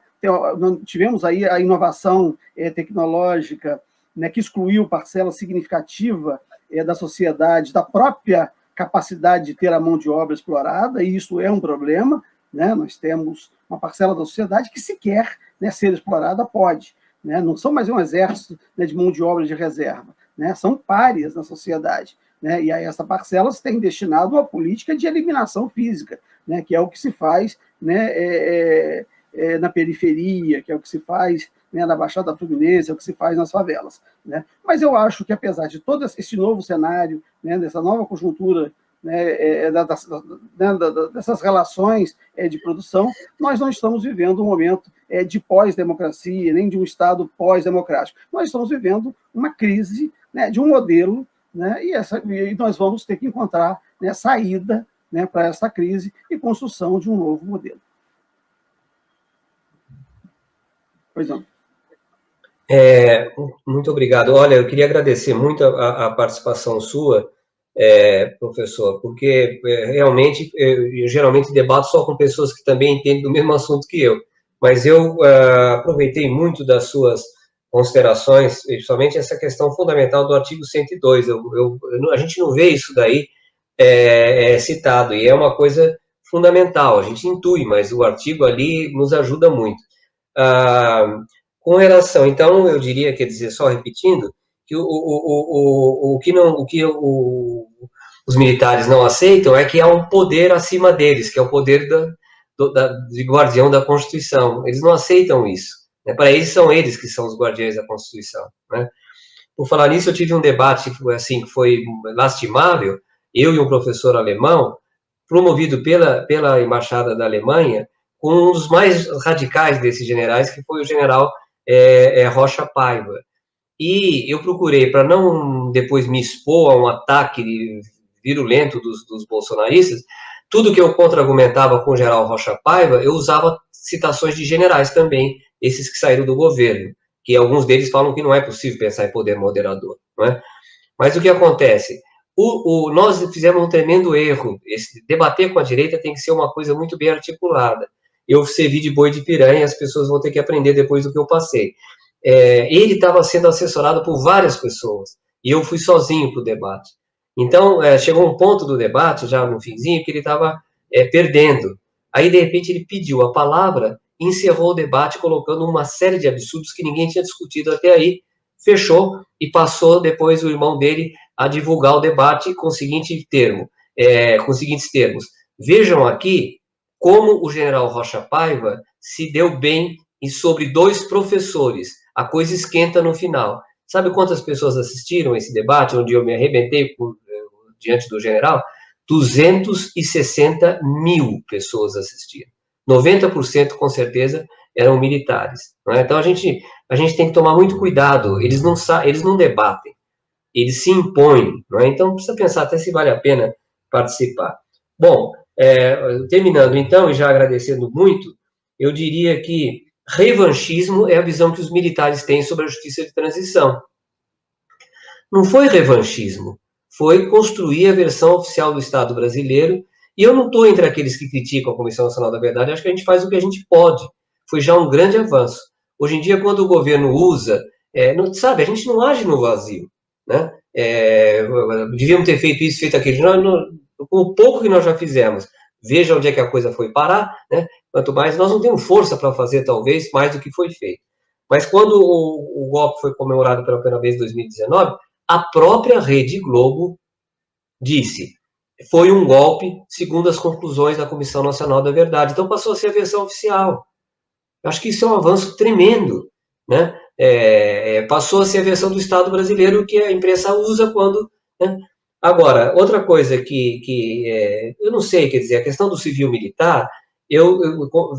Tivemos aí a inovação tecnológica, né, que excluiu parcela significativa da sociedade, da própria capacidade de ter a mão de obra explorada, e isso é um problema, né? Nós temos uma parcela da sociedade que sequer, né, ser explorada pode, né? Não são mais um exército, né, de mão de obra de reserva, né? São párias na sociedade, né? E aí essa parcela se tem destinado a uma política de eliminação física, né, que é o que se faz, né, na periferia, que é o que se faz, né, na Baixada Fluminense, é o que se faz nas favelas, né? Mas eu acho que, apesar de todo esse novo cenário, né, dessa nova conjuntura, né, dessas relações de produção, nós não estamos vivendo um momento de pós-democracia, nem de um Estado pós-democrático. Nós estamos vivendo uma crise, né, de um modelo, né, e nós vamos ter que encontrar, né, saída, né, para essa crise e construção de um novo modelo. Pois não. Muito obrigado. Olha, eu queria agradecer muito a participação sua, professor, porque realmente eu geralmente debato só com pessoas que também entendem do mesmo assunto que eu, mas eu aproveitei muito das suas considerações, principalmente essa questão fundamental do artigo 102. A gente não vê isso daí citado, e é uma coisa fundamental, a gente intui, mas o artigo ali nos ajuda muito. Com relação, então, eu diria, quer dizer, só repetindo, que os militares não aceitam é que há um poder acima deles, que é o poder de guardião da Constituição. Eles não aceitam isso, né? Para eles, são eles que são os guardiões da Constituição, né? Por falar nisso, eu tive um debate que foi lastimável, eu e um professor alemão, promovido pela Embaixada da Alemanha, com um dos mais radicais desses generais, que foi o general Rocha Paiva. E eu procurei, para não depois me expor a um ataque virulento dos bolsonaristas, tudo que eu contra-argumentava com o general Rocha Paiva, eu usava citações de generais também, esses que saíram do governo, que alguns deles falam que não é possível pensar em poder moderador, não é? Mas o que acontece? Nós fizemos um tremendo erro. Debater com a direita tem que ser uma coisa muito bem articulada. Eu servi de boi de piranha, as pessoas vão ter que aprender depois do que eu passei. Ele estava sendo assessorado por várias pessoas, e eu fui sozinho para o debate. Então, chegou um ponto do debate, já no finzinho, que ele estava perdendo. Aí, de repente, ele pediu a palavra, encerrou o debate, colocando uma série de absurdos que ninguém tinha discutido até aí, fechou e passou depois o irmão dele a divulgar o debate com os seguintes termos. Vejam aqui como o general Rocha Paiva se deu bem sobre 2 professores. A coisa esquenta no final. Sabe quantas pessoas assistiram esse debate, onde eu me arrebentei diante do general? 260 mil pessoas assistiram. 90% com certeza eram militares, não é? Então a gente tem que tomar muito cuidado. Eles não debatem, eles se impõem, não é? Então precisa pensar até se vale a pena participar. Bom, terminando então, e já agradecendo muito, eu diria que revanchismo é a visão que os militares têm sobre a justiça de transição. Não foi revanchismo, foi construir a versão oficial do Estado brasileiro, e eu não estou entre aqueles que criticam a Comissão Nacional da Verdade, acho que a gente faz o que a gente pode. Foi já um grande avanço. Hoje em dia, quando o governo usa, a gente não age no vazio, né? Devíamos ter feito isso, feito aquilo. Com o pouco que nós já fizemos, veja onde é que a coisa foi parar, né? Quanto mais, nós não temos força para fazer, talvez, mais do que foi feito. Mas quando o golpe foi comemorado pela primeira vez em 2019, a própria Rede Globo disse: foi um golpe, segundo as conclusões da Comissão Nacional da Verdade. Então passou a ser a versão oficial. Eu acho que isso é um avanço tremendo, né? Passou a ser a versão do Estado brasileiro que a imprensa usa quando... Né? Agora, outra coisa que eu não sei, quer dizer, a questão do civil-militar, eu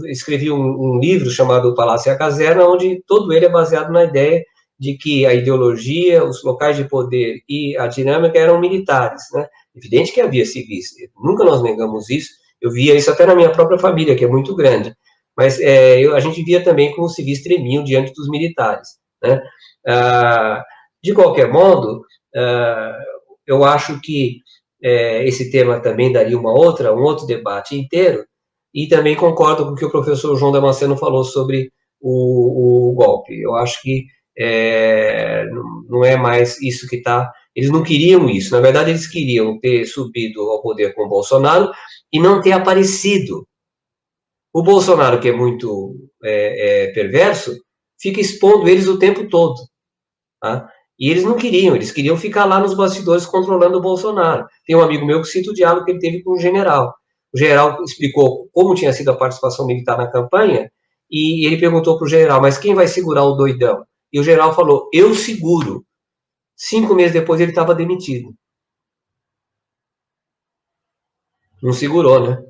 escrevi um livro chamado O Palácio e a Caserna, onde todo ele é baseado na ideia de que a ideologia, os locais de poder e a dinâmica eram militares, né? Evidente que havia civis, nunca nós negamos isso, Eu via isso até na minha própria família, que é muito grande. Mas a gente via também como os civis tremiam diante dos militares, né? De qualquer modo, eu acho que esse tema também daria um outro debate inteiro, e também concordo com o que o professor João Damasceno falou sobre o golpe. Eu acho que não é mais isso que está... Eles não queriam isso, na verdade eles queriam ter subido ao poder com o Bolsonaro e não ter aparecido. O Bolsonaro, que é muito perverso, fica expondo eles o tempo todo, tá? E eles não queriam, eles queriam ficar lá nos bastidores controlando o Bolsonaro. Tem um amigo meu que cita o diálogo que ele teve com o general. O general explicou como tinha sido a participação militar na campanha, e ele perguntou para o general, mas quem vai segurar o doidão? E o general falou, eu seguro. 5 meses depois ele estava demitido. Não segurou, né?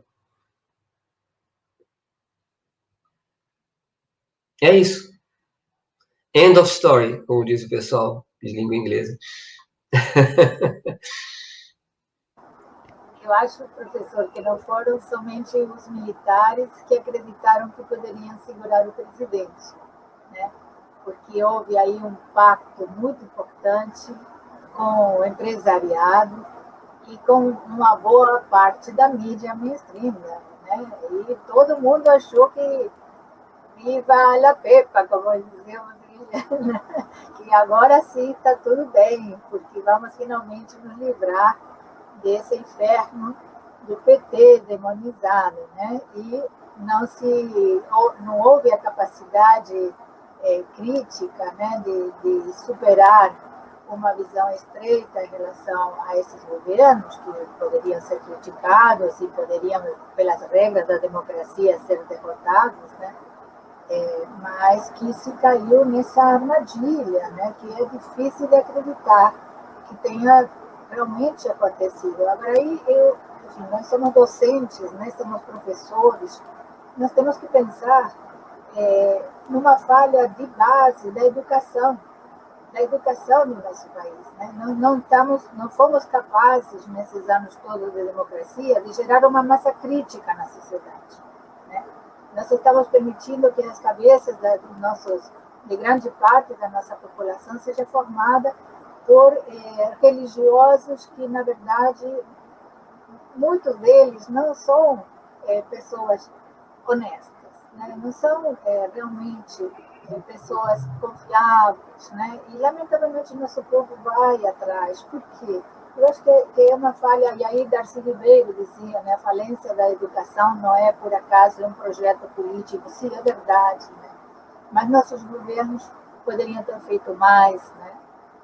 É isso. End of story, como diz o pessoal de língua inglesa. Eu acho, professor, que não foram somente os militares que acreditaram que poderiam segurar o presidente, né? Porque houve aí um pacto muito importante com o empresariado e com uma boa parte da mídia mainstream, né? E todo mundo achou que viva a Pepa, como dizemos, que agora sim está tudo bem, porque vamos finalmente nos livrar desse inferno do PT demonizado, né? E não houve a capacidade crítica, né, de superar uma visão estreita em relação a esses governos que poderiam ser criticados e poderiam, pelas regras da democracia, ser derrotados, né? Mas que se caiu nessa armadilha, né, que é difícil de acreditar que tenha realmente acontecido. Agora, aí, enfim, nós somos docentes, né, somos professores, nós temos que pensar numa falha de base da educação no nosso país, né? Não fomos capazes, nesses anos todos de democracia, de gerar uma massa crítica na sociedade, né? Nós estamos permitindo que as cabeças de grande parte da nossa população seja formada por religiosos que, na verdade, muitos deles não são pessoas honestas, né? Não são realmente pessoas confiáveis, né? E, lamentavelmente, nosso povo vai atrás. Por quê? Eu acho que é uma falha, e aí Darcy Ribeiro dizia, né, a falência da educação não é, por acaso, um projeto político. Sim, é verdade, né? Mas nossos governos poderiam ter feito mais, né?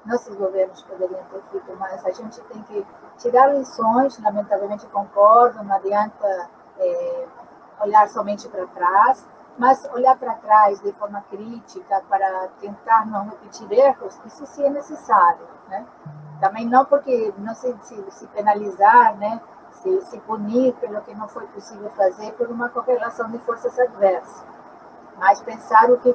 Nossos governos poderiam ter feito mais. A gente tem que tirar lições, lamentavelmente concordo, não adianta olhar somente para trás, mas olhar para trás de forma crítica para tentar não repetir erros, isso sim é necessário, né? Também não porque não se penalizar, né? Se punir pelo que não foi possível fazer por uma correlação de forças adversas, mas pensar o que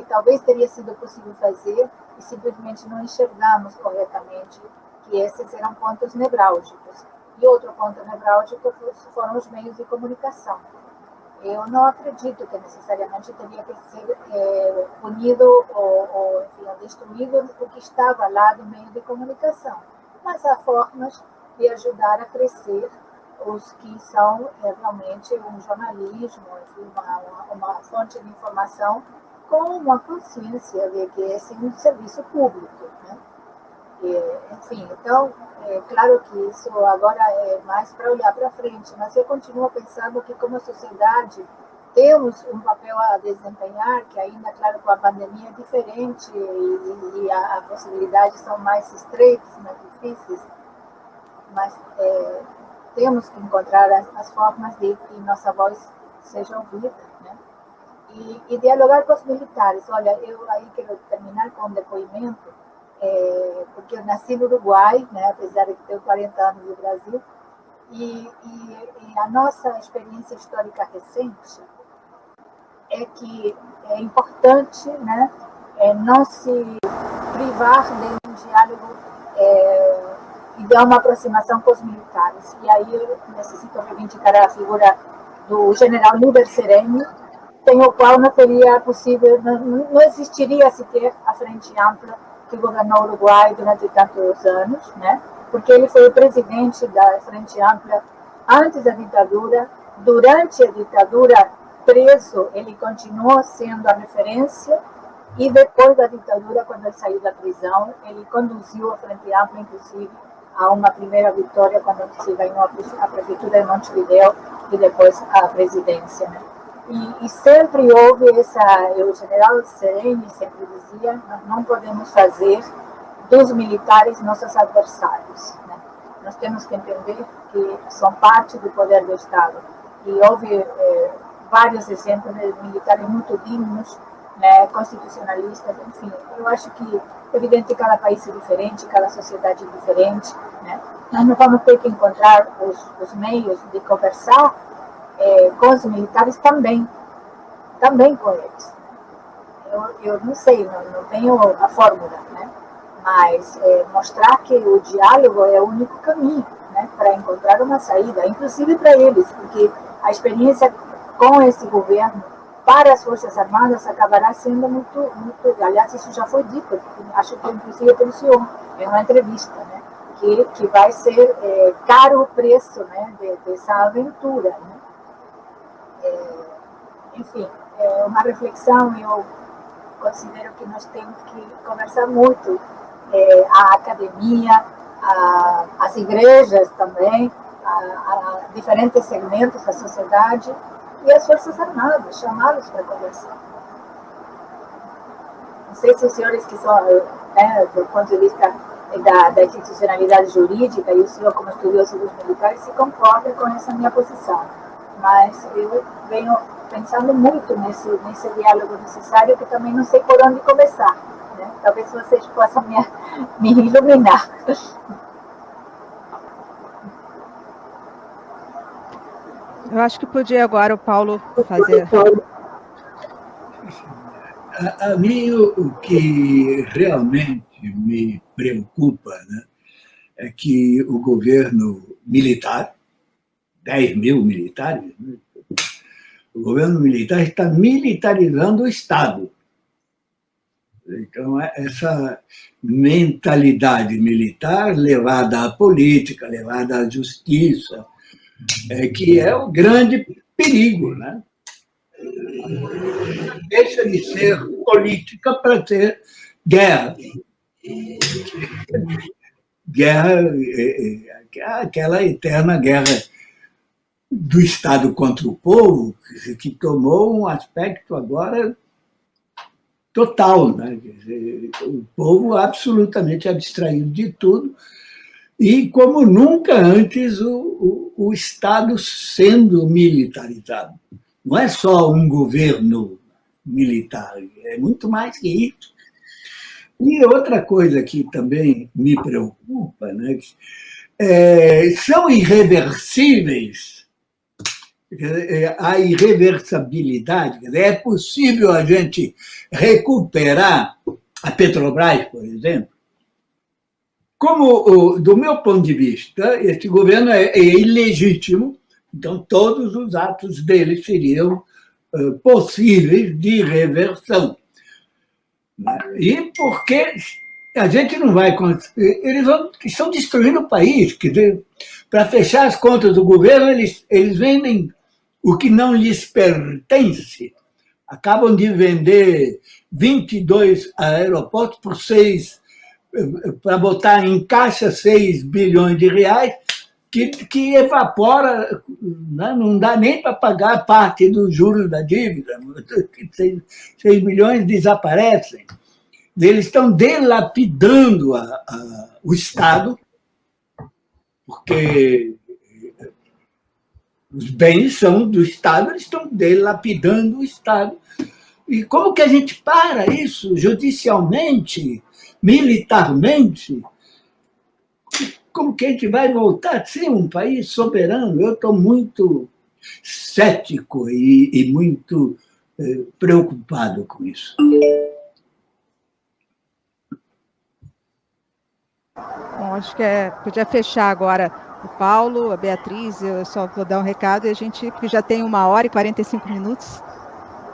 talvez teria sido possível fazer e simplesmente não enxergamos corretamente que esses eram pontos nevrálgicos. E outro ponto nevrálgico foram os meios de comunicação. Eu não acredito que necessariamente teria que ser punido ou enfim, destruído o que estava lá do meio de comunicação. Mas há formas de ajudar a crescer os que são realmente um jornalismo, enfim, uma fonte de informação com uma consciência de que esse é um serviço público, né? Enfim, então, claro que isso agora é mais para olhar para frente, mas eu continuo pensando que, como sociedade, temos um papel a desempenhar, que ainda, claro, com a pandemia é diferente e as possibilidades são mais estreitas, mais difíceis, mas temos que encontrar as formas de que nossa voz seja ouvida, né? E dialogar com os militares. Olha, eu aí quero terminar com um depoimento, porque eu nasci no Uruguai, né, apesar de ter 40 anos no Brasil, e a nossa experiência histórica recente é que é importante, né, não se privar de um diálogo e deu uma aproximação com os militares. E aí eu necessito reivindicar a figura do general Líder Sereni, sem o qual não seria possível, não existiria sequer a Frente Ampla que governou o Uruguai durante tantos anos, né? Porque ele foi o presidente da Frente Ampla antes da ditadura, durante a ditadura, preso, ele continuou sendo a referência, e depois da ditadura, quando ele saiu da prisão, ele conduziu a Frente Ampla, inclusive, a uma primeira vitória, quando se ganhou a prefeitura de Montevideo e depois a presidência, né? E sempre houve o general Sereni sempre dizia, não podemos fazer dos militares nossos adversários, né? Nós temos que entender que são parte do poder do Estado. E houve vários exemplos de militares muito dignos, né, constitucionalistas, enfim. Eu acho que, evidente, cada país é diferente, cada sociedade é diferente, né? Nós não vamos ter que encontrar os meios de conversar com os militares também com eles. Eu não sei, não tenho a fórmula, né? Mas mostrar que o diálogo é o único caminho, né, para encontrar uma saída, inclusive para eles, porque a experiência com esse governo para as Forças Armadas acabará sendo muito, aliás, isso já foi dito, acho que inclusive pelo senhor, em uma entrevista, né, que vai ser caro o preço, né, dessa aventura, né? Enfim, é uma reflexão, eu considero que nós temos que conversar muito, a academia, as igrejas também, a diferentes segmentos da sociedade, e as Forças Armadas, chamá-los para conversar. Não sei se os senhores que são, né, do ponto de vista da institucionalidade jurídica, e o senhor como estudioso dos militares, se concordam com essa minha posição. Mas eu venho pensando muito nesse diálogo necessário, que também não sei por onde começar, né? Talvez vocês possam me iluminar. Eu acho que podia agora o Paulo fazer. A mim, o que realmente me preocupa, né, é que o governo militar, 10 mil militares, né, o governo militar está militarizando o Estado. Então, essa mentalidade militar levada à política, levada à justiça, que é o grande perigo, né? Deixa de ser política para ser guerra. Guerra, aquela eterna guerra do Estado contra o povo, que tomou um aspecto agora total, né? O povo absolutamente abstraído de tudo, e como nunca antes o Estado sendo militarizado. Não é só um governo militar, é muito mais que isso. E outra coisa que também me preocupa, né, são irreversíveis, a irreversibilidade. É possível a gente recuperar a Petrobras, por exemplo? Como, do meu ponto de vista, esse governo é ilegítimo, então todos os atos dele seriam possíveis de reversão. E porque a gente não vai... Eles estão destruindo o país. Para fechar as contas do governo, eles vendem o que não lhes pertence. Acabam de vender 22 aeroportos por 6, para botar em caixa 6 bilhões de reais, que evapora, né? Não dá nem para pagar parte dos juros da dívida. 6 bilhões desaparecem. Eles estão dilapidando o Estado, porque os bens são do Estado, eles estão dilapidando o Estado. E como que a gente para isso judicialmente, militarmente? Como que a gente vai voltar a ser um país soberano? Eu estou muito cético e muito preocupado com isso. Bom, acho que podia fechar agora o Paulo, a Beatriz, eu só vou dar um recado, e a gente, porque já tem 1h e 45 minutos,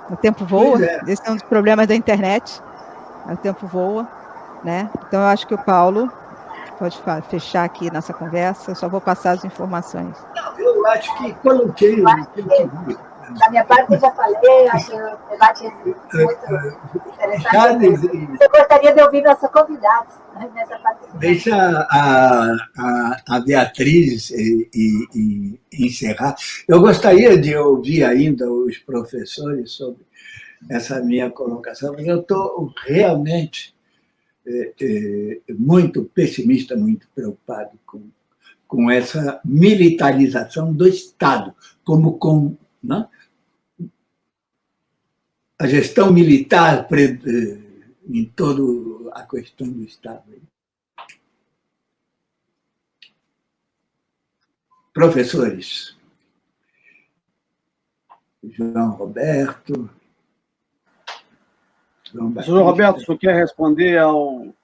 o tempo voa, esse é um dos problemas da internet, o tempo voa, né? Então, eu acho que o Paulo pode fechar aqui nossa conversa, eu só vou passar as informações. Eu acho que coloquei... Da minha parte, eu já falei, acho que o debate é muito interessante. Você gostaria de ouvir nossa convidada nessa parte? Deixa a Beatriz encerrar. Eu gostaria de ouvir ainda os professores sobre essa minha colocação, porque eu estou realmente muito pessimista, muito preocupado com essa militarização do Estado, né? A gestão militar em toda a questão do Estado. Professores, João Roberto. João Roberto, você quer responder ao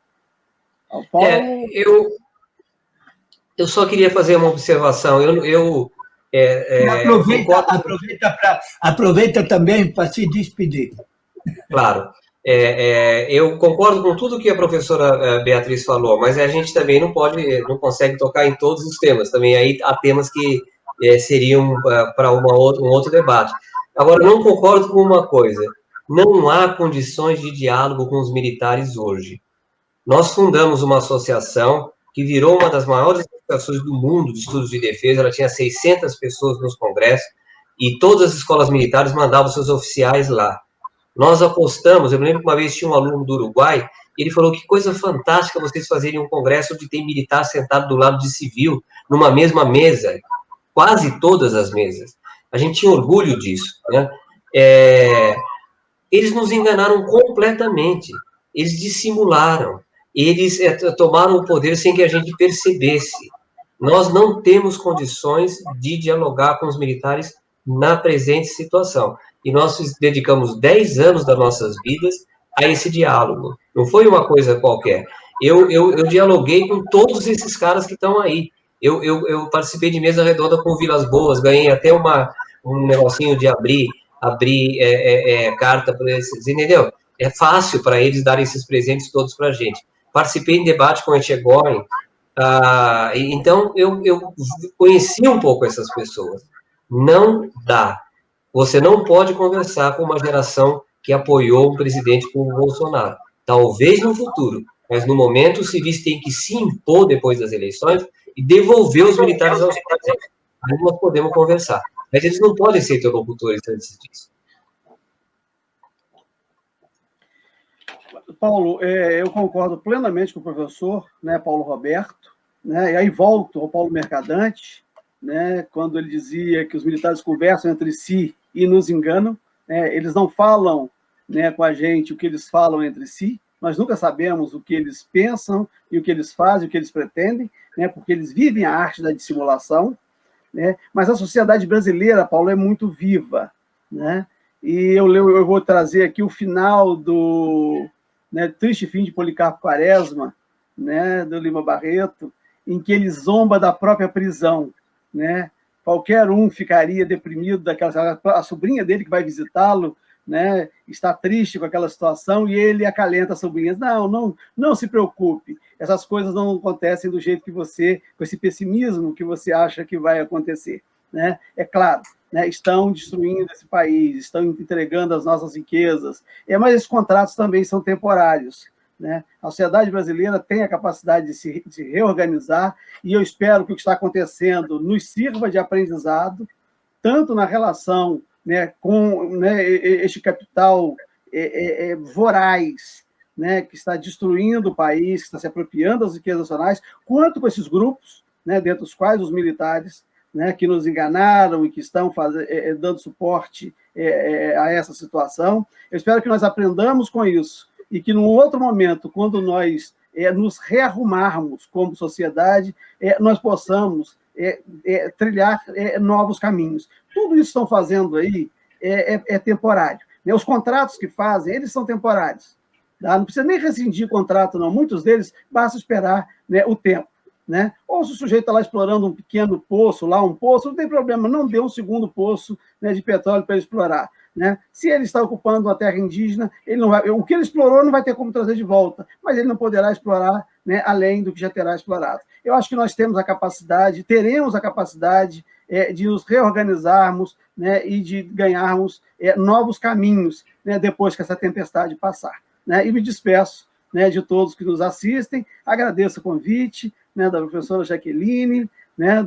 Paulo? Eu só queria fazer uma observação. Aproveita também para se despedir. Claro. Eu concordo com tudo que a professora Beatriz falou, mas a gente também não consegue tocar em todos os temas. Também aí há temas que seriam para um outro debate. Agora, não concordo com uma coisa. Não há condições de diálogo com os militares hoje. Nós fundamos uma associação que virou uma das maiores associações do mundo de estudos de defesa. Ela tinha 600 pessoas nos congressos e todas as escolas militares mandavam seus oficiais lá. Nós apostamos, eu me lembro que uma vez tinha um aluno do Uruguai, ele falou que coisa fantástica vocês fazerem um congresso onde tem militar sentado do lado de civil, numa mesma mesa, quase todas as mesas. A gente tinha orgulho disso, né? Eles nos enganaram completamente, eles dissimularam, eles tomaram o poder sem que a gente percebesse. Nós não temos condições de dialogar com os militares na presente situação. E nós dedicamos 10 anos das nossas vidas a esse diálogo. Não foi uma coisa qualquer. Eu dialoguei com todos esses caras que estão aí. Eu participei de mesa redonda com o Vilas Boas, ganhei até um negocinho de abrir carta para eles, entendeu? É fácil para eles darem esses presentes todos para a gente. Participei em debate com o Etchegóin, então eu conheci um pouco essas pessoas. Não dá. Você não pode conversar com uma geração que apoiou um presidente como o Bolsonaro. Talvez no futuro, mas no momento os civis têm que se impor depois das eleições e devolver os militares aos presidentes. Aí nós podemos conversar. Mas eles não podem ser interlocutores antes disso. Paulo, eu concordo plenamente com o professor, né, Paulo Roberto, né, e aí volto ao Paulo Mercadante, né, quando ele dizia que os militares conversam entre si e nos enganam, né, eles não falam, né, com a gente o que eles falam entre si, nós nunca sabemos o que eles pensam e o que eles fazem, o que eles pretendem, né, porque eles vivem a arte da dissimulação, né, mas a sociedade brasileira, Paulo, é muito viva, né, e eu vou trazer aqui o final do Triste Fim de Policarpo Quaresma, né, do Lima Barreto, em que ele zomba da própria prisão, né? Qualquer um ficaria deprimido a sobrinha dele que vai visitá-lo, né, está triste com aquela situação e ele acalenta a sobrinha. Não se preocupe, essas coisas não acontecem do jeito que você, com esse pessimismo que você acha que vai acontecer, né? É claro, né, estão destruindo esse país, estão entregando as nossas riquezas, mas esses contratos também são temporários, né? A sociedade brasileira tem a capacidade de se reorganizar e eu espero que o que está acontecendo nos sirva de aprendizado, tanto na relação, né, com, né, este capital voraz, né, que está destruindo o país, que está se apropriando das riquezas nacionais, quanto com esses grupos, né, dentre os quais os militares, né, que nos enganaram e que estão dando suporte a essa situação. Eu espero que nós aprendamos com isso e que, num outro momento, quando nós nos rearrumarmos como sociedade, nós possamos trilhar novos caminhos. Tudo isso que estão fazendo aí é temporário. Os contratos que fazem, eles são temporários. Tá? Não precisa nem rescindir contrato, não. Muitos deles, basta esperar, né, o tempo. Né? Ou se o sujeito está lá explorando um pequeno poço, não tem problema, não dê um segundo poço, né, de petróleo para ele explorar. Né? Se ele está ocupando uma terra indígena, ele não vai, o que ele explorou não vai ter como trazer de volta, mas ele não poderá explorar, né, além do que já terá explorado. Eu acho que nós temos a capacidade, teremos a capacidade de nos reorganizarmos, né, e de ganharmos novos caminhos, né, depois que essa tempestade passar. Né? E me despeço, né, de todos que nos assistem, agradeço o convite, né, da professora Jaqueline, né,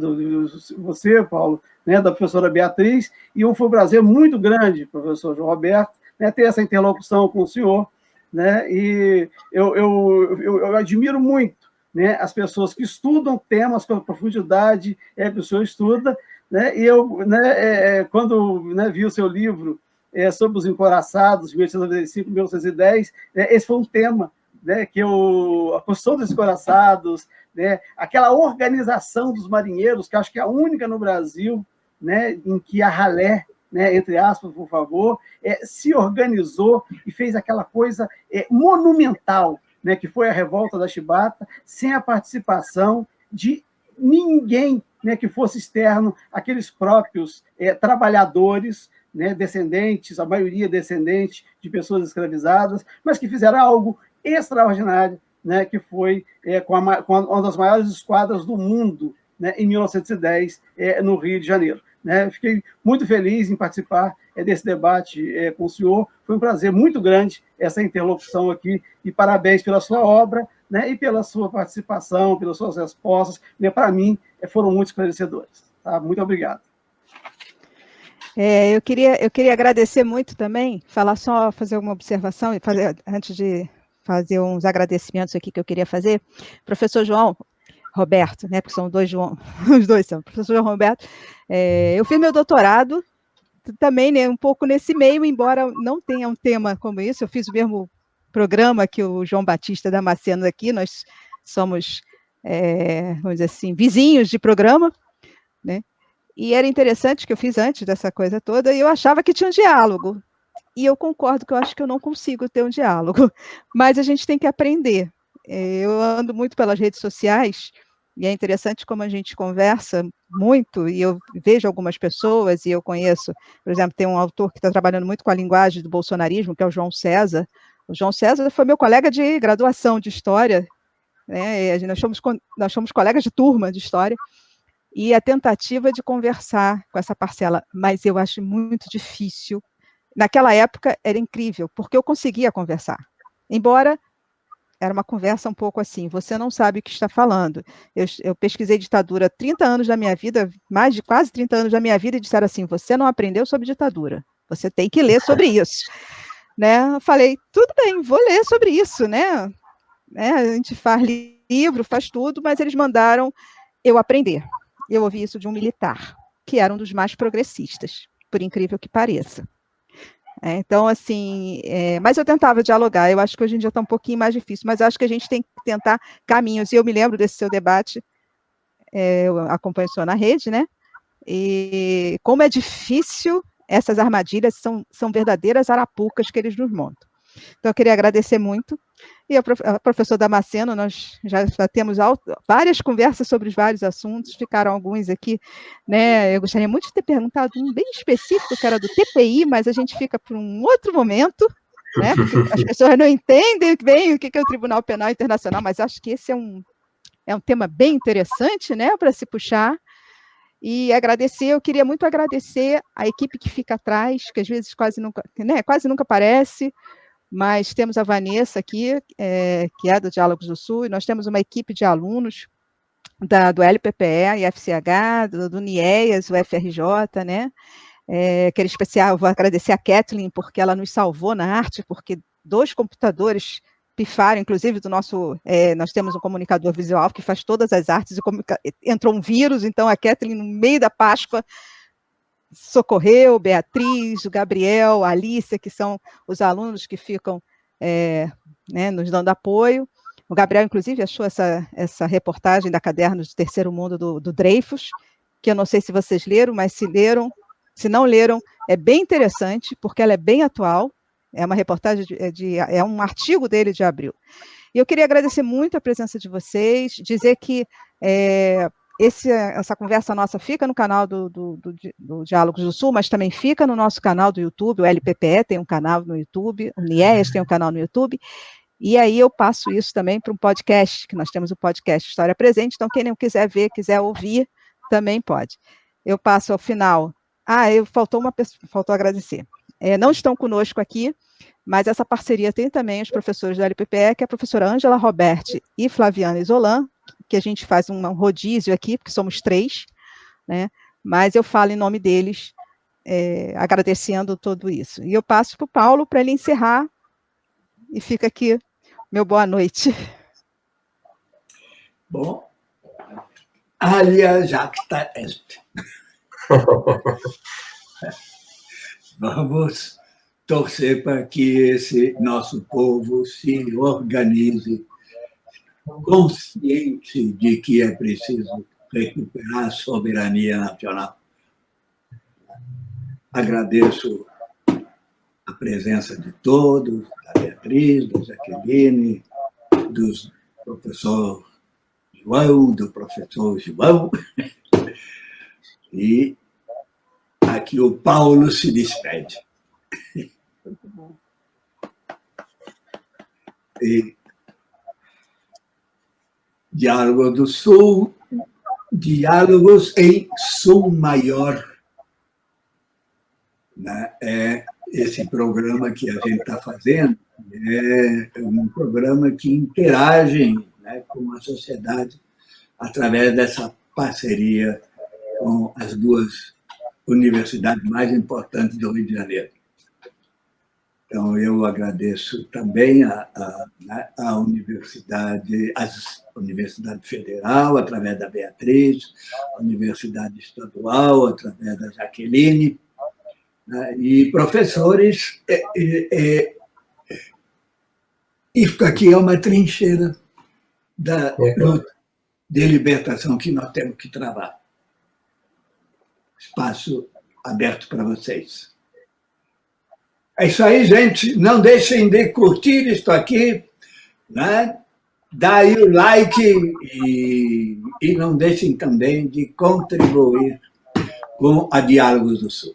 você, Paulo, né, da professora Beatriz, e foi um prazer muito grande, professor João Roberto, né, ter essa interlocução com o senhor, né, e eu admiro muito, né, as pessoas que estudam temas com a profundidade que o senhor estuda, né, e eu, né, quando, né, vi o seu livro sobre os encoraçados, 1895, 1910, esse foi um tema, né, que a construção dos encoraçados, né, aquela organização dos marinheiros, que acho que é a única no Brasil, né, em que a ralé, né, entre aspas, por favor, se organizou e fez aquela coisa monumental, né, que foi a revolta da Chibata, sem a participação de ninguém, né, que fosse externo, aqueles próprios trabalhadores, né, descendentes, a maioria descendente de pessoas escravizadas, mas que fizeram algo extraordinário, né, que foi com uma das maiores esquadras do mundo, né, em 1910, no Rio de Janeiro. Né? Fiquei muito feliz em participar desse debate com o senhor. Foi um prazer muito grande essa interlocução aqui, e parabéns pela sua obra, né, e pela sua participação, pelas suas respostas. Né, para mim, foram muito esclarecedoras. Tá? Muito obrigado. Eu queria agradecer muito também, fazer uma observação, antes de fazer uns agradecimentos aqui que eu queria fazer. Professor João Roberto, né, porque são dois João, os dois são, professor João Roberto, eu fiz meu doutorado também, né, um pouco nesse meio, embora não tenha um tema como isso, eu fiz o mesmo programa que o João Batista Damasceno aqui, nós somos, vamos dizer assim, vizinhos de programa, né, e era interessante que eu fiz antes dessa coisa toda, e eu achava que tinha um diálogo, e eu concordo que eu acho que eu não consigo ter um diálogo, mas a gente tem que aprender. Eu ando muito pelas redes sociais, e é interessante como a gente conversa muito, e eu vejo algumas pessoas, e eu conheço, por exemplo, tem um autor que está trabalhando muito com a linguagem do bolsonarismo, que é o João César. O João César foi meu colega de graduação de História, né? Nós somos colegas de turma de História, e a tentativa de conversar com essa parcela, mas eu acho muito difícil. Naquela época era incrível, porque eu conseguia conversar, embora era uma conversa um pouco assim, você não sabe o que está falando. Eu pesquisei ditadura há 30 anos da minha vida, mais de quase 30 anos da minha vida, e disseram assim, você não aprendeu sobre ditadura, você tem que ler sobre isso. Né? Eu falei, tudo bem, vou ler sobre isso, né? A gente faz livro, faz tudo, mas eles mandaram eu aprender. Eu ouvi isso de um militar, que era um dos mais progressistas, por incrível que pareça. Então, assim, mas eu tentava dialogar, eu acho que hoje em dia está um pouquinho mais difícil, mas eu acho que a gente tem que tentar caminhos, e eu me lembro desse seu debate, eu acompanho o senhor na rede, né, e como é difícil, essas armadilhas são verdadeiras arapucas que eles nos montam. Então, eu queria agradecer muito, e a professora Damasceno, nós já temos várias conversas sobre os vários assuntos, ficaram alguns aqui, né, eu gostaria muito de ter perguntado um bem específico, que era do TPI, mas a gente fica para um outro momento, né, porque as pessoas não entendem bem o que é o Tribunal Penal Internacional, mas acho que esse é um tema bem interessante, né, para se puxar, e eu queria muito agradecer a equipe que fica atrás, que às vezes quase nunca aparece, mas temos a Vanessa aqui, que é do Diálogos do Sul, e nós temos uma equipe de alunos do LPPE, IFCH, do NIEAS, o FRJ, né? Quero especial, vou agradecer a Kathleen, porque ela nos salvou na arte, porque 2 computadores pifaram, inclusive nós temos um comunicador visual que faz todas as artes, e entrou um vírus, então a Kathleen, no meio da Páscoa, socorreu, Beatriz, o Gabriel, a Alícia, que são os alunos que ficam né, nos dando apoio. O Gabriel, inclusive, achou essa reportagem da Cadernos do Terceiro Mundo do Dreyfus, que eu não sei se vocês leram, mas se não leram, é bem interessante, porque ela é bem atual, É uma reportagem, é um artigo dele de abril. E eu queria agradecer muito a presença de vocês, dizer que essa conversa nossa fica no canal do Diálogos do Sul, mas também fica no nosso canal do YouTube, o LPPE tem um canal no YouTube, o NIES tem um canal no YouTube, e aí eu passo isso também para um podcast, que nós temos o podcast História Presente, então quem não quiser ver, quiser ouvir, também pode. Eu passo ao final. Faltou agradecer. Não estão conosco aqui, mas essa parceria tem também os professores da LPPE, que é a professora Ângela Roberti e Flaviana Isolan, que a gente faz um rodízio aqui, porque somos 3, né? Mas eu falo em nome deles, agradecendo tudo isso. E eu passo para o Paulo para ele encerrar, e fica aqui meu boa noite. Bom, alia jacta est. Vamos torcer para que esse nosso povo se organize, consciente de que é preciso recuperar a soberania nacional. Agradeço a presença de todos, da Beatriz, da Jaqueline, do professor João, e aqui o Paulo se despede. Muito bom. E Diálogo do Sul, diálogos em Sul Maior, né? Esse programa que a gente está fazendo é um programa que interage, né, com a sociedade através dessa parceria com as 2 universidades mais importantes do Rio de Janeiro. Então, eu agradeço também a Universidade Federal, através da Beatriz, a Universidade Estadual, através da Jaqueline, né, e professores. Isso aqui é uma trincheira da luta de libertação que nós temos que travar. Espaço aberto para vocês. É isso aí, gente. Não deixem de curtir isso aqui, né? Dá aí o like e não deixem também de contribuir com a Diálogos do Sul.